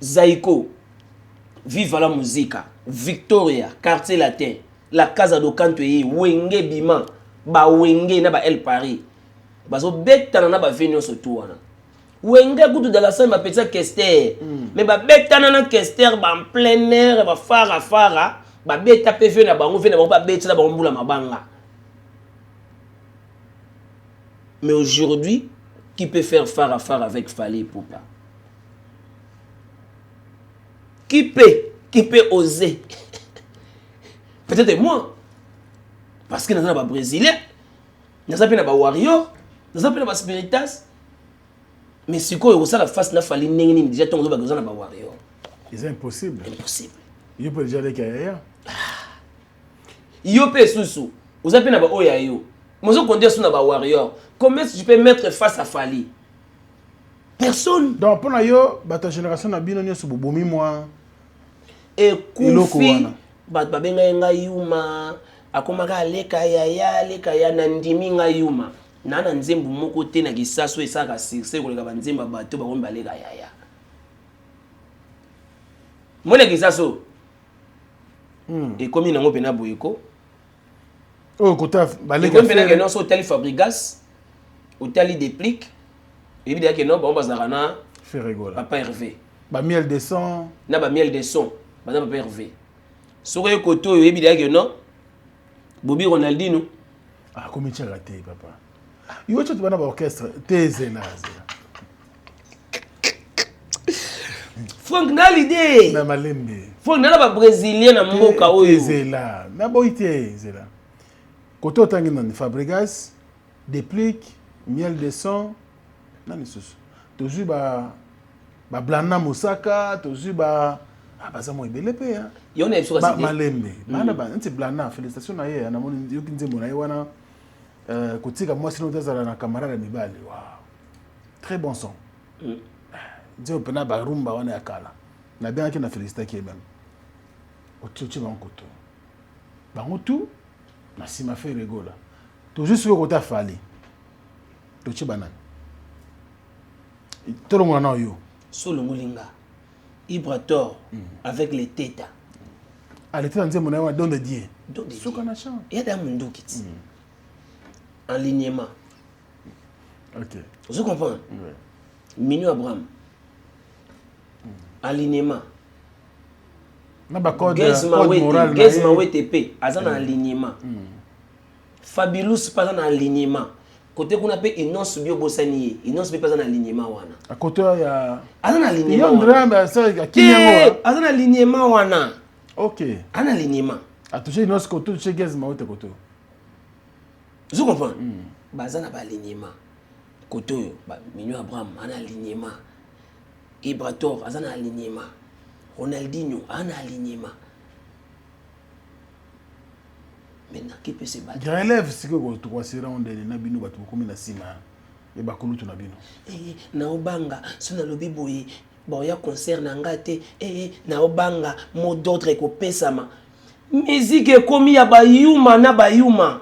Speaker 1: Zaiko. Viva la musica. Victoria, quartier latin. La Casa do Canto yi wenge bima. Ba wenge na ba El Paris. Bazo betana na ba venio so tuana. Wenge kutu de la scène ba petit Kester. Mais ba betana na Kester ba en plein air ba fara. Ba beta PV na bango fe na ba beta na ba mbula mabanga. Mais aujourd'hui, qui peut faire phare à phare avec Fally Ipupa? Qui peut oser? Peut-être moi. Parce que nous sommes Brésiliens, nous sommes Warrior, nous sommes Spiritas. Mais si vous avez la face, vous avez déjà Warrior.
Speaker 5: C'est impossible.
Speaker 1: Impossible.
Speaker 5: Il peut déjà aller Kaya.
Speaker 1: Yo pe susu. Vous avez na ba oyayo. Moi je compte sur na ba Warrior. Comment tu peux mettre face à Fally? Personne.
Speaker 5: Donc pour yo, ta génération na bino nyoso bobomi moi.
Speaker 1: Et Koufi ba benga nga yuma. Akomaka aleka ya na ndimi nga yuma. Nana nzembu moko te na kisaso esaka succès koleka ba nzemba bato ba komba leka ya. Mona kisaso. Et comme il n'a pas boyko.
Speaker 5: Oh, kota balé
Speaker 1: comme il a non so hôtel Fabregas, hôtel Déplique. Et il dit que non, bon bazarana
Speaker 5: fait rigoler.
Speaker 1: Papa Hervé.
Speaker 5: Ba miel de son,
Speaker 1: na ba miel de son, papa Hervé. Sur le koto il dit que non. Bobby Ronaldinho.
Speaker 5: Ah, comment tu as raté papa? Yo tu vas na ba orchestre, tezela.
Speaker 1: Franck n'a l'idée.
Speaker 5: Na malembe.
Speaker 1: Franck n'a pas brésilien na mboka oyo.
Speaker 5: Tezela. Na boité zela. Koto tangi nan Fabregas, Déplique, miel de son, nani susu. Tozu ba Blana Mosaka, tozu ba baza mo ebele pe hein.
Speaker 1: Yo na ebiso
Speaker 5: ba malembe. Bana ba nti Blana, félicitations na ye na moni yoki nzembo na ye wana kotika moi sino tazala na camarade mibali. Waouh. Très bon son. Ndio pena ba rumba wana ya kala. Na bien ki na féliciter ki même. Otuchi ba nkoto. Ba ngotu na sima fait rigola. Toujours ce que kota Fally. Tochi banane. Tout le monde na yo.
Speaker 1: Solo Molinga. Ibrator avec les tétas.
Speaker 5: Elle était dans un moment don de Dieu.
Speaker 1: Don de Dieu.
Speaker 5: Ce qu'on a chanté.
Speaker 1: Il y a des gens qui alignement.
Speaker 5: Ok.
Speaker 1: Vous comprenez?
Speaker 5: Ouais.
Speaker 1: Mignon Abraham. Alignement.
Speaker 5: Na ba code
Speaker 1: moral. Gezma WTP. Azan alignement. Fabulous pas en alignement. Côté qu'on appelle Innocent Bio Bossanier. Innocent pas en alignement wana.
Speaker 5: À côté il y a
Speaker 1: azan alignement.
Speaker 5: Il y a un drame ça Kinyango.
Speaker 1: Azan alignement wana.
Speaker 5: Ok.
Speaker 1: Un alignement.
Speaker 5: A touché notre côté touché Gezma autre côté.
Speaker 1: Vous comprenez? Bazana ba alignement. Côté ba Mignon Abraham un alignement. Ibrator azan alignement. Ronaldinho un alignement. Maintenant qui peut se battre?
Speaker 5: Je relève ce que tu vois c'est rond na bino batu comme na sima. Et ba kulutu na bino.
Speaker 1: Na obanga sona lobi boye. Bon ya concert na ngate na obanga mot d'ordre ko pesama. Musique komi ya ba yuma na ba yuma.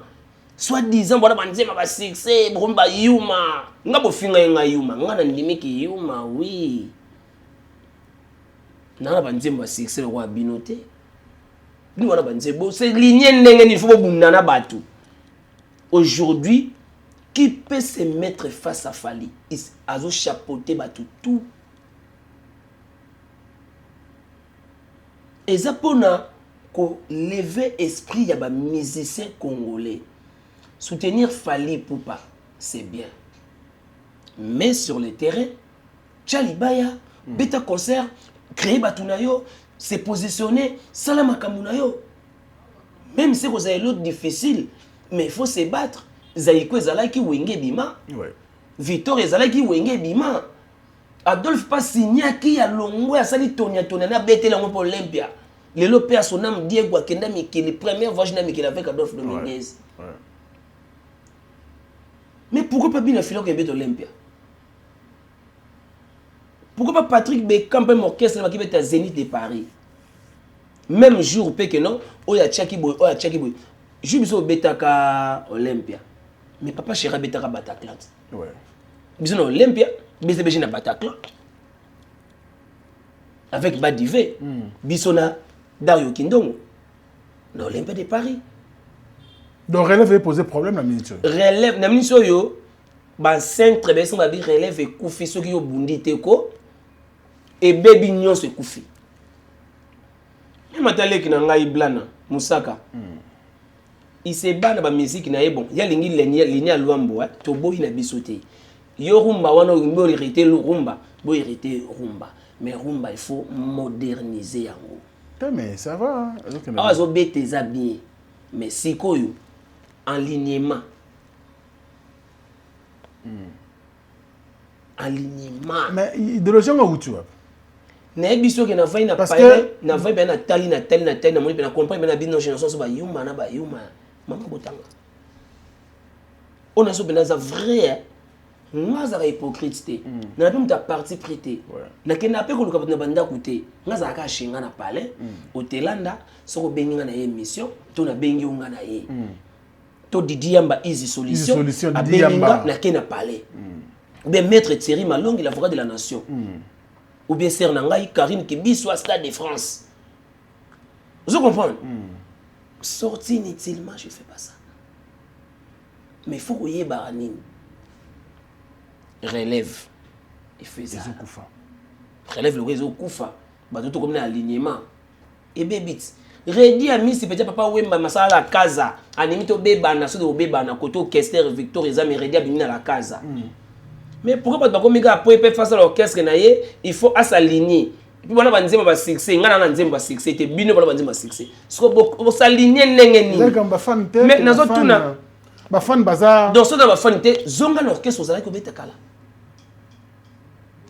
Speaker 1: Soit disant bona banzema ba succès bon ba yuma. Nga bo finga nga yuma. Nga na ndimiki yuma oui. Na banzema ba succès wa binote. C'est lignée faut bundana batu. Aujourd'hui, qui peut se mettre face à Fally? Il a chapeauté batu tout. Et ça pour lever esprit y a ba musicien congolais. Soutenir Fally Ipupa, c'est bien. Mais sur le terrain, Tchalibaya, bêta concert, créer batunayo, se positionner, salama kamunayo. Même si vous avez l'autre difficile, mais il faut se battre. Zaïko ezalaki wenge bima. Victor ezalaki wenge bima. Adolphe pas signé qui a longo asali tonia na bete la pour Olympia. Lelo père son âme Diego Akenda Mikeli première voyage na Mikeli avec Adolphe Dominguez. Mais pourquoi pas bien filer que bete Olympia? Pourquoi pas Patrick Beckham peut orchestre qui bete à Zénith de Paris? Même jour peut que non, oya Tchaki boy, je biso beta ka Olympia. Mais papa chéra beta ka Bataclan. Ouais. Biso Olympia BCBG na Bataclan avec Badivé Bissona Dario Kindongo na Olympia de Paris.
Speaker 5: Donc relève va poser problème la ministre.
Speaker 1: Relève na ministre yo ba centre be so ba bi relève e kufi soki yo bundi teko et baby nyon se kufi. Matale ki na ngai blana Musaka. Il se bat na ba musique na bon ya lingi linia luambo to boyi na bisote. Yo rumba wana ngbo hérité le rumba, bo hérité rumba. Mais rumba il faut moderniser yango.
Speaker 5: Mais ça va.
Speaker 1: Ah zo bete za bien. Mais sikoyo alignement. Alignement.
Speaker 5: Mais idéologie où tu vois.
Speaker 1: Na biso ke na vai na paille, na vai ben na tali na moni ben na comprendre ben na bino génération so ba yuma na ba yuma. Mama botanga. On a so ben za vrai. Nga za hypocrite na pe muta parti prêté na ke na pe ko luka na banda kuté nga za ka shinga na palais hotelanda soko bengi nga na émission to na bengi nga na ye to Didiamba easy solution Didiamba na ke na palais ou bien maître Thierry Malongi l'avocat de la nation ou bien sœur nangai Karine Kibiso à Stade de France. Vous comprenez sorti inutilement je fais pas ça mais faut que y ait baranine. Relève. Il fait ça. Relève le réseau Koufa. Bah tout comme un alignement. Et bébit. Redi a mis si petit papa Wemba masala la casa. Animi to beba na so de beba na koto Kester Victor Ezami Redi a bini na la casa. Mais pourquoi pas comme gars pour faire face à l'orchestre na ye, il faut s'aligner. Et puis voilà banzema ba succès, ngana na nzemba succès, te bino voilà banzema succès. So bo s'aligner ndenge ni. Mais nazo tuna
Speaker 5: ba fan bazar.
Speaker 1: Donc ça dans ba fan te zonga l'orchestre ozala ko beta kala.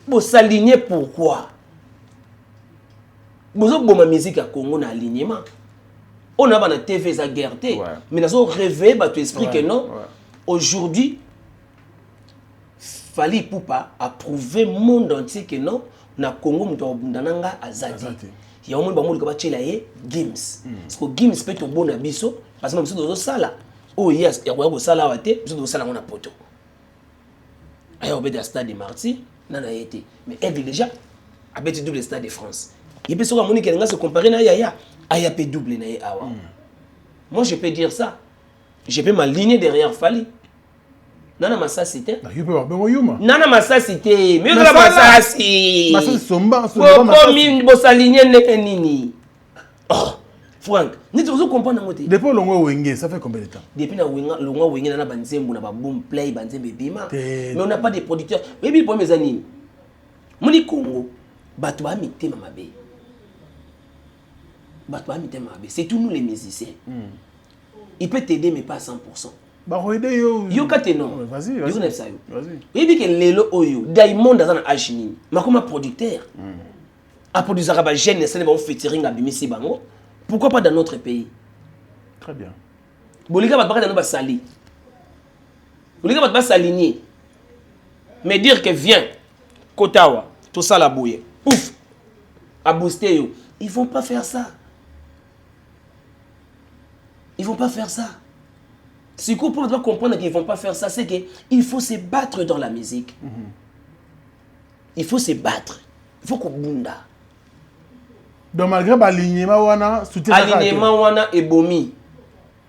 Speaker 1: Pour s'aligner pourquoi? Vous avez une musique à Congo na alignement. On a une TV à guerre, mais nous avons rêvé, tu expliques que non. Aujourd'hui, Fally Ipupa a prouvé au monde entier que non, na Congo nous avons bundana azadi. Il y a un monde qui va être Gims. Parce que Gims peut être bon à biso, parce que nous sommes sala. Oh yes, il y a un sala à terre, nous sommes sala on a poto. Ailleurs on est à Stade de Martyrs. Nana été mais elle déjà a bêti double Stade de France il peut se voir monique nga se comparer na yaya aya peut double na awa moi je peux dire ça je peux m'aligner derrière Fally nana masasité nana masasité mais nana masasi
Speaker 5: somba
Speaker 1: comme bo s'aligner nini oh Franck ni tu comprendre ngote
Speaker 5: depuis longo wenge ça fait combien de temps
Speaker 1: depuis na wenga longo wenge na banzembu na ba boom play banzembe bima mais on n'a pas de producteurs mais bi pour mes amis moni Congo bato ba mitema mabe c'est tous nous les musiciens il peut t'aider mais pas à 100%.
Speaker 5: Bah aider yo
Speaker 1: yo kate non
Speaker 5: vas-y
Speaker 1: et puis que lelo oyo Diamond dans un agini makoma producteur a produire ba jeune c'est bon featuring abimisi bango. Pourquoi pas dans notre pays?
Speaker 5: Très bien.
Speaker 1: Bolika va pas dans nos sali. Bolika va pas s'aligner. Mais dire que viens, Kotawa, tout ça la bouille. Ouf. À booster yo. Ils vont pas faire ça. Ils vont pas faire ça. Si qu'on peut comprendre qu'ils vont pas faire ça, c'est que il faut se battre dans la musique. Il faut se battre. Il faut qu'on bunda.
Speaker 5: Donc malgré l'alignement wana soutien
Speaker 1: alignement wana ebomi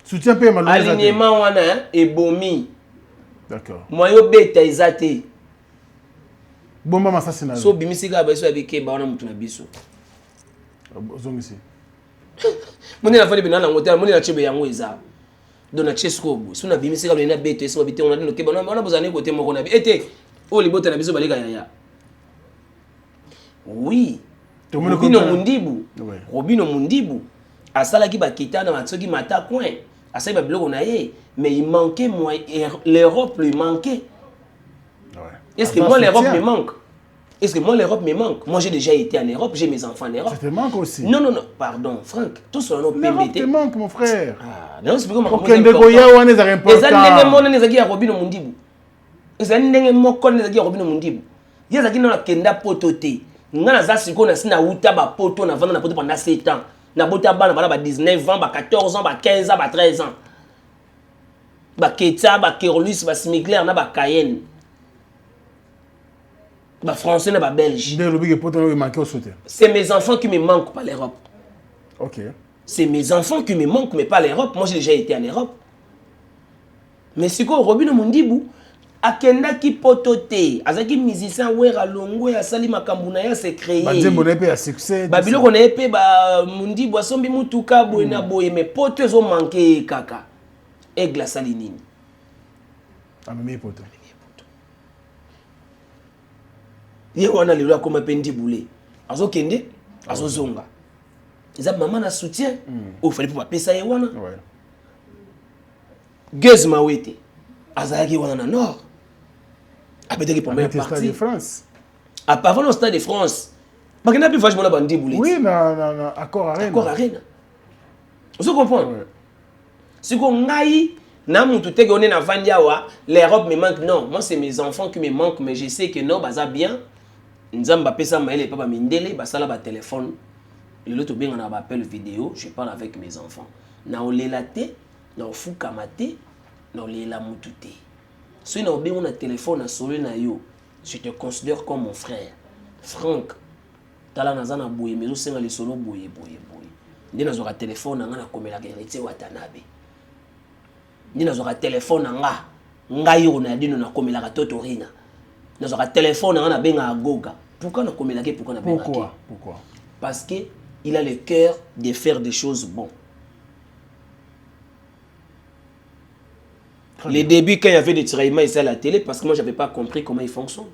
Speaker 5: soutien pe malgré
Speaker 1: alignement wana ebomi
Speaker 5: d'accord
Speaker 1: moi yo beta ezate
Speaker 5: bomba masasi na
Speaker 1: so bimisika ba so abike ba wana mutu na biso
Speaker 5: zongisi
Speaker 1: moni na fali binana ngotel moni na chebe yango eza dona chesko bu so na bimisika ba na beta so bite on na ke ba wana bozane kote moko na bi ete o libota na biso baleka yaya oui Robino Mundibu asalaki bakita na matsoki mata coin ça il bloqué na ye mais il manquait moi l'Europe lui manquait.
Speaker 5: Ouais.
Speaker 1: Est-ce que moi l'Europe me manque? Est-ce que moi l'Europe me manque? Moi j'ai déjà été en Europe, j'ai mes enfants en Europe.
Speaker 5: Ça te manque aussi?
Speaker 1: Non, pardon, Franck, tout sur nos
Speaker 5: L'Europe te manque, mon frère.
Speaker 1: Ah, non, c'est comment
Speaker 5: on est important.
Speaker 1: Les années mon ezaki ya Robino Mundibu. Les années mon kon ezaki ya Robino Mundibu. Yazaki na kenda potote. Ngana za siko na sina uta ba poto na vanda na poto pendant 7 ans. Na bota bana ba 19 ans, ba 14 ans, ba 15 ans, ba 13 ans. Ba Keta, ba Kerolus, ba Smigler na ba Cayenne. Bah français na ba belge. C'est mes enfants qui me manquent, pas l'Europe.
Speaker 5: Ok.
Speaker 1: C'est mes enfants qui me manquent, mais pas l'Europe. Moi j'ai déjà été en Europe. Mais c'est quoi Robino Mundibu akenda ki potote, azaki musicien wera longo ya sali makambuna ya se créer.
Speaker 5: Ba nzembo na pe ya succès.
Speaker 1: Ba biloko na pe ba Mundibu asombi mutuka boye na boye mais pote zo manquer kaka. Egla sali nini?
Speaker 5: Amemi poto.
Speaker 1: Ye wana lelo akoma pe Ndibule azokende azozonga eza maman na soutien o fallait pour pesa ye wana
Speaker 5: ouais
Speaker 1: Gez Mawete azalaki wana na nord apetaki première partie
Speaker 5: de France
Speaker 1: avant le stade de France bakena plus vachement na Ndibule
Speaker 5: oui na accord arena
Speaker 1: vous comprenez si ko ngai na mutu teke on est na vandiawa l'Europe me manque non moi c'est mes enfants qui me manquent mais je sais que non baza bien Nzamba pesa maele papa mindele basala ba téléphone le to benga na ba appel vidéo je parle avec mes enfants na olela te na ofuka mate na olela mutu te si na obenga na téléphone na solo na yo je te considère comme mon frère Franck tala nazana boye mezo senga le solo boye ndina zoka téléphone nga na komela ka héritier Watanabe ndina zoka téléphone nga ngai Ronaldinho na komela ka Toto Rina dans un téléphone on a bien à goga pourquoi on a comme pourquoi on a bien
Speaker 5: pourquoi
Speaker 1: parce que il a le cœur de faire des choses bon les débuts quand il y avait des tiraillements ici à la télé parce que moi j'avais pas compris comment il fonctionne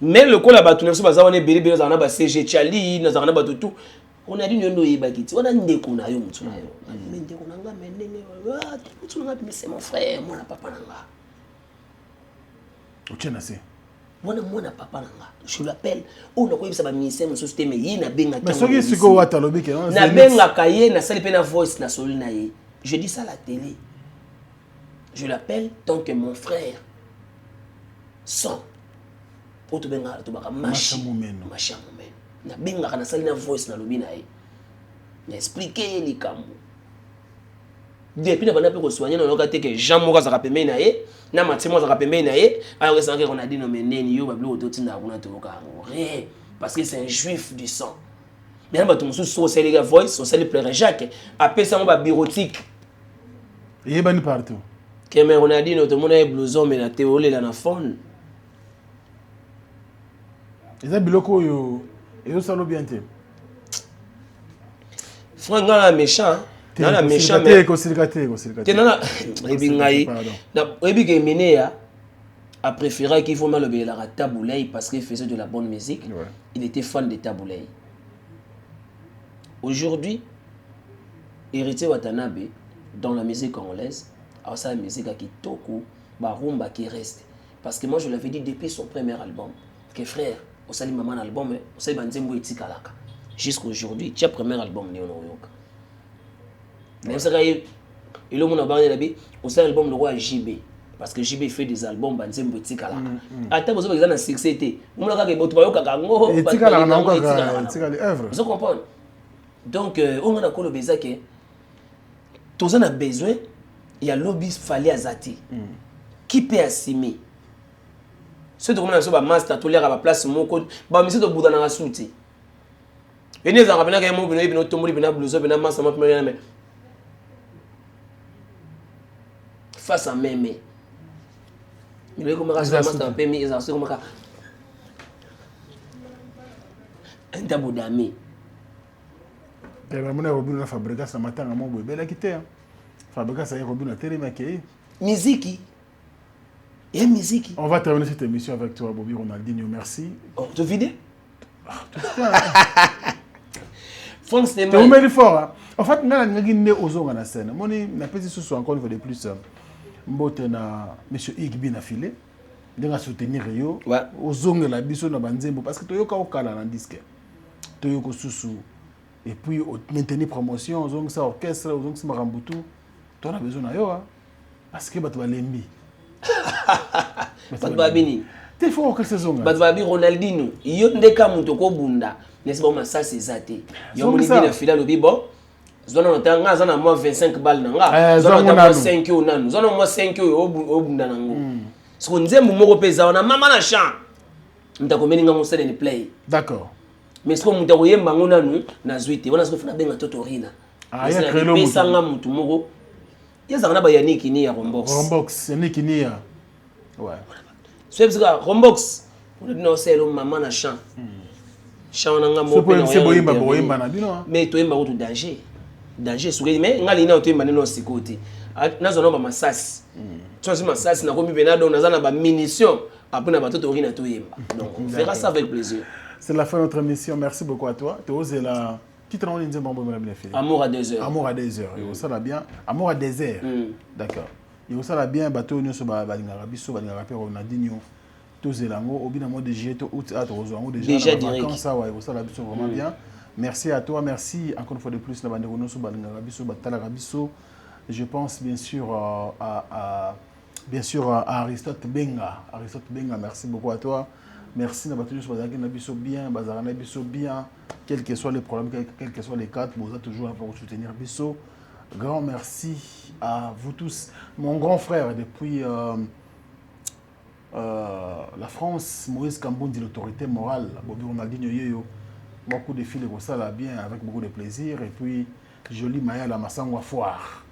Speaker 1: mais le coup là-bas tout le monde on est bébé dans un CG Charlie dans un tout on a dit nous yebakiti on a ndeko na yo mutu na yo mais ndeko na nga mais c'est mon frère moi na papa na nga Moi papa nanga. Je l'appelle. On a quoi ça va ministère mon société mais il na benga.
Speaker 5: Mais ce qui est quoi watalobi que non.
Speaker 1: Na benga kaye na sali pe na voice na soli na ye. Je dis ça à la télé. Je l'appelle tant que mon frère. Sans. Auto benga to baka machi. Machi moment. Na benga na sali na voice na lobi na ye. Na expliquer les kambo. Depuis na bana pe ko soigner na lokate que Jean Moko za rapemé na ye. Na matimo za rapemé na ye alors ça qu'on a dit non mais neni yo bablo ototinda kuna to ka rien parce que c'est un juif du sang mais ba tout so c'est les voice so c'est le frère Jacques après ça on va bureautique
Speaker 5: il est partout
Speaker 1: que mais on a dit notre monde est blouson mais na théorie là na fond
Speaker 5: ils a biloko yo et ça lo bien té
Speaker 1: Franck na méchant non la méchant mais non ebingai na ebike menéa a préféré qu'il faut mal le la Taboulay parce qu'il faisait de la bonne musique il était fan de Taboulay aujourd'hui héritier Watanabe dans la musique congolaise a sa musique à kitoko ba rumba qui reste parce que moi je l'avais dit depuis son premier album que frère au sali maman album au sali banzembo etikalaka jusqu'aujourd'hui tu as premier album ni onoyoka même ça il est mon abonné là-bas aussi album le roi JB parce que JB fait des albums banzembo tika là attends vous avez un succès été on l'a ka boto bayo kaka ngo
Speaker 5: tika là na tika les œuvres
Speaker 1: vous comprenez donc on a ko le beza que tous on a besoin il y a lobby fallait azati qui peut assumer ce que on a so ba master to l'air à la place moko ba monsieur to buda na souti et les arabes na ka mo bino bino to mo bino bluzo bino master ma mais face à mémé. Il est comme ça, un peu mis en comme ça. Un tabou d'amis.
Speaker 5: Et la monnaie Robin a fabriqué ça matin à mon bébé là qui était. Fabriqué ça Robin a tellement maquillé.
Speaker 1: Musique. Et musique.
Speaker 5: On va terminer cette émission avec toi Bobby Ronaldinho. Merci.
Speaker 1: Oh, tu vides? Franck, c'est
Speaker 5: fort. En fait, on a une ozonga na scène. Mon na petit sous encore une fois de plus. Mbote na monsieur Igbi na filé. Denga soutenir yo. Ozonga la biso na banzembo parce que toyoka okala na disque. Toyoko susu. Et puis maintenir promotion, ozonga sa orchestre, ozonga sa marambutu. Tu as besoin de yo parce que tu vas lembi.
Speaker 1: Pas de babini.
Speaker 5: Tu faut que saison.
Speaker 1: Pas de babi Ronaldinho. Yo ndeka muto ko bunda. N'est-ce pas ça c'est zaté. Yo moni bien fila lobi bon. Zona notanga zona moi 25 balles nanga. Zona notanga 5 yo nanu. Zona moi 5 yo o bunda nango. Ce qu'on nzembo moko peza on a mama na champ. Mtako meninga mo sele ni play.
Speaker 5: D'accord.
Speaker 1: Mais ce qu'on mtako yemba ngona nu na zuite. Wana ce qu'on fana benga totorina.
Speaker 5: Ah ya krelo mo.
Speaker 1: Pesa nga mutu moko. Yazana ba Yannick ni ya Rombox.
Speaker 5: Rombox, Yannick ni ya. Ouais.
Speaker 1: C'est parce que Rombox, on dit non c'est le maman na champ. Champ na nga mo
Speaker 5: pe na. C'est boyimba na bino.
Speaker 1: Mais to yemba ko danger. Danger souri mais ngali na to yemba no sikote. Na zona ba masasi. Tu vois masasi na komi benado na zana ba munition après na bato to rina to yemba. Donc on verra ça avec plaisir.
Speaker 5: C'est la fin de notre émission. Merci beaucoup à toi. Tu oses la qui te rend une zéro
Speaker 1: Amour à 2 heures.
Speaker 5: Amour à 2 heures. Et ça va bien. Amour à désert. D'accord. Et ça va bien. Bateau nous sur Balingarabiso, Balingarapi, Ronaldinho. Tous les langues. Au bout d'un mois de juillet, août, déjà direct. Ça va. Ça va vraiment bien. Merci à toi. Merci encore une fois de plus. La bande de sur Balingarabiso, Batalarabiso. Je pense bien sûr à Aristote Benga. Aristote Benga. Merci beaucoup à toi. Merci d'avoir tenu sur Bazar bien, Bazar Nabiso bien, quels que soient les problèmes, quels que soient les cas, vous êtes toujours là pour soutenir Bisso. Grand merci à vous tous. Mon grand frère depuis la France, Maurice Kambondi, l'autorité morale, Bobby Ronaldinho Yoyo, beaucoup de filles comme ça là bien, avec beaucoup de plaisir. Et puis, Jolie Maya la Massangwa Foire.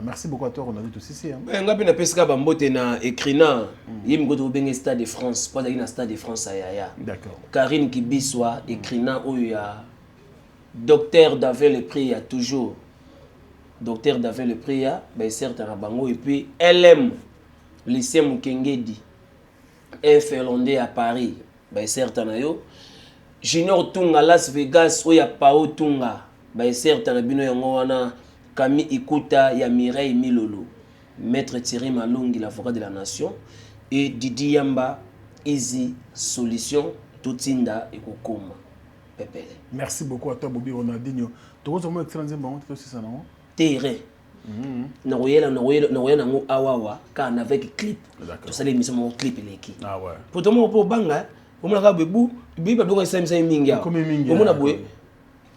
Speaker 5: Merci beaucoup à toi, on a dit tout ici.
Speaker 1: Je suis pesca bambote na écrina. Il me go au Stade de France, pas d'aller Stade de France aya.
Speaker 5: D'accord.
Speaker 1: Karine Kibiswa écrina où il y a docteur David le prix a toujours. Docteur David le prix a ben certes Rabango et puis LM lycée Mukengedi. F Hollandais à Paris, ben certes nayo. Junior Tunga Las Vegas où il y a Pao Tunga, ben certes na bino yango wana. Kami Ikuta ya Mireille Milolo, Maître Thierry Malungi, l'avocat de la nation, et Didi Yamba, Easy Solution, Tutinda et Kokoma. Pépé.
Speaker 5: Merci beaucoup à toi, Bobby Ronaldinho. Tu as un excellent moment, tu sais ça, non?
Speaker 1: Terre. Naroyela nango awawa, car on avait clip. Tout ça, l'émission, mon clip, il est qui?
Speaker 5: Ah ouais.
Speaker 1: Pour tout le monde, pour Banga, on a bebu, biba doit être ça, minga.
Speaker 5: Comme minga.
Speaker 1: On a boué.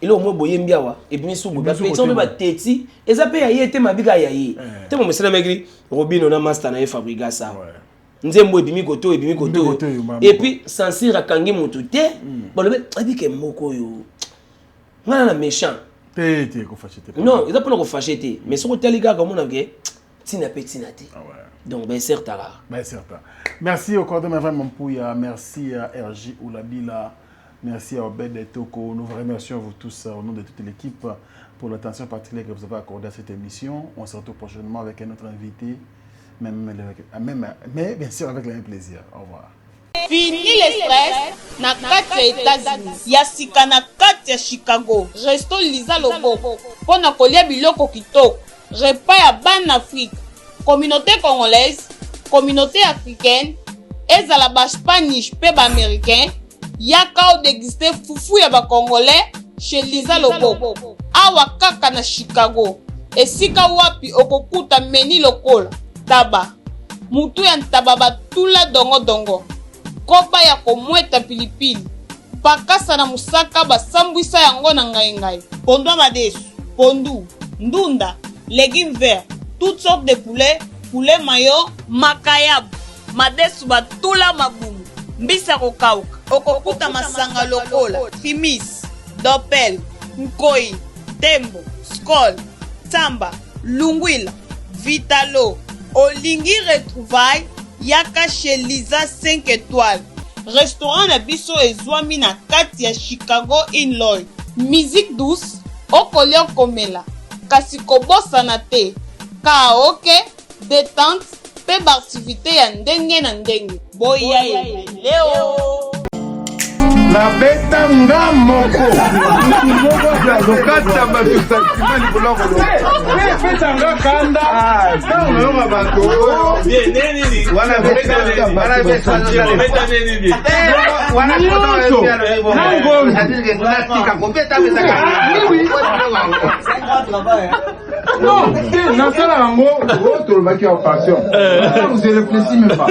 Speaker 1: Il a au moins boyé mbiawa et puis soubu parce que on va teti et ça paye aye te mabika yaye te mo mesena megri Robin on a master na Fabriga ça nzembo et bimi koto et puis sansira kangi mutu te bon le abike moko yo ngana méchant
Speaker 5: te ko fâché te
Speaker 1: non il a pas ko fâché te mais ce côté liga comme on a que tina petina te donc ben certain
Speaker 5: ben certain merci au corps de ma femme mon pouya merci à RJ Oulabila. Merci à Obed et Toko. Nous vous remercions vous tous au nom de toute l'équipe pour l'attention particulière que vous avez accordée à cette émission. On se retrouve prochainement avec un autre invité, mais bien sûr avec le même plaisir. Au revoir.
Speaker 3: Fini le stress na kati ya États-Unis ya sika na kati ya Chicago. Resto Liza Loboko pona kolia biloko kitoko. Repas ya ban Afrique, communauté congolaise, communauté africaine, ezala ba Spanish pe ba américain. Yaka o déguster fufu ya ba congolais chez Liza Loboko. Awa kaka na Chicago. Esika wapi okokuta meni lokola taba. Mutu ya ntaba batula dongo dongo. Koba ya komweta pilipili. Bakasa na musaka basambwisa yango na ngai. Pondwa madesu, pondu, ndunda, légumes verts, toutes sortes de poulet mayo, makayab, madesu batula mabumu, mbisa kokauka. Okokuta masanga lokola, timis, dopel, nkoi, tembo, skol, tamba, lungwila, vitalo, olingi retrouvaille, yaka chez Liza 5 étoiles. Restaurant na biso ezwami na kati ya Chicago Illinois. Musique douce, okolia komela, kasi kobosana te, karaoke, détente, pe activité ya ndenge na ndenge. Boya leo.
Speaker 2: La beta nga moko. lokata bato sentiment likolo ya koloba
Speaker 5: Petanga kanda.
Speaker 2: ntango nayoka bato wana
Speaker 5: Non, nasala yango.
Speaker 2: tolobaki ya passion vous réfléchissez même pas.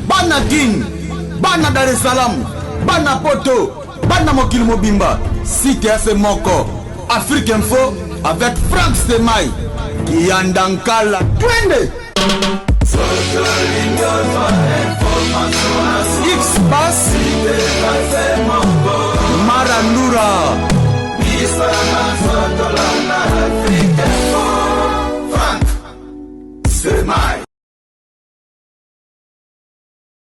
Speaker 4: Bana King, Bana Dar es Salaam, Bana Poto, Bana Mokili Mobimba, Cité AC Moko, Afrique Info avec Frank Semaï, Yandankala, Twende. X-Bass, Marandura,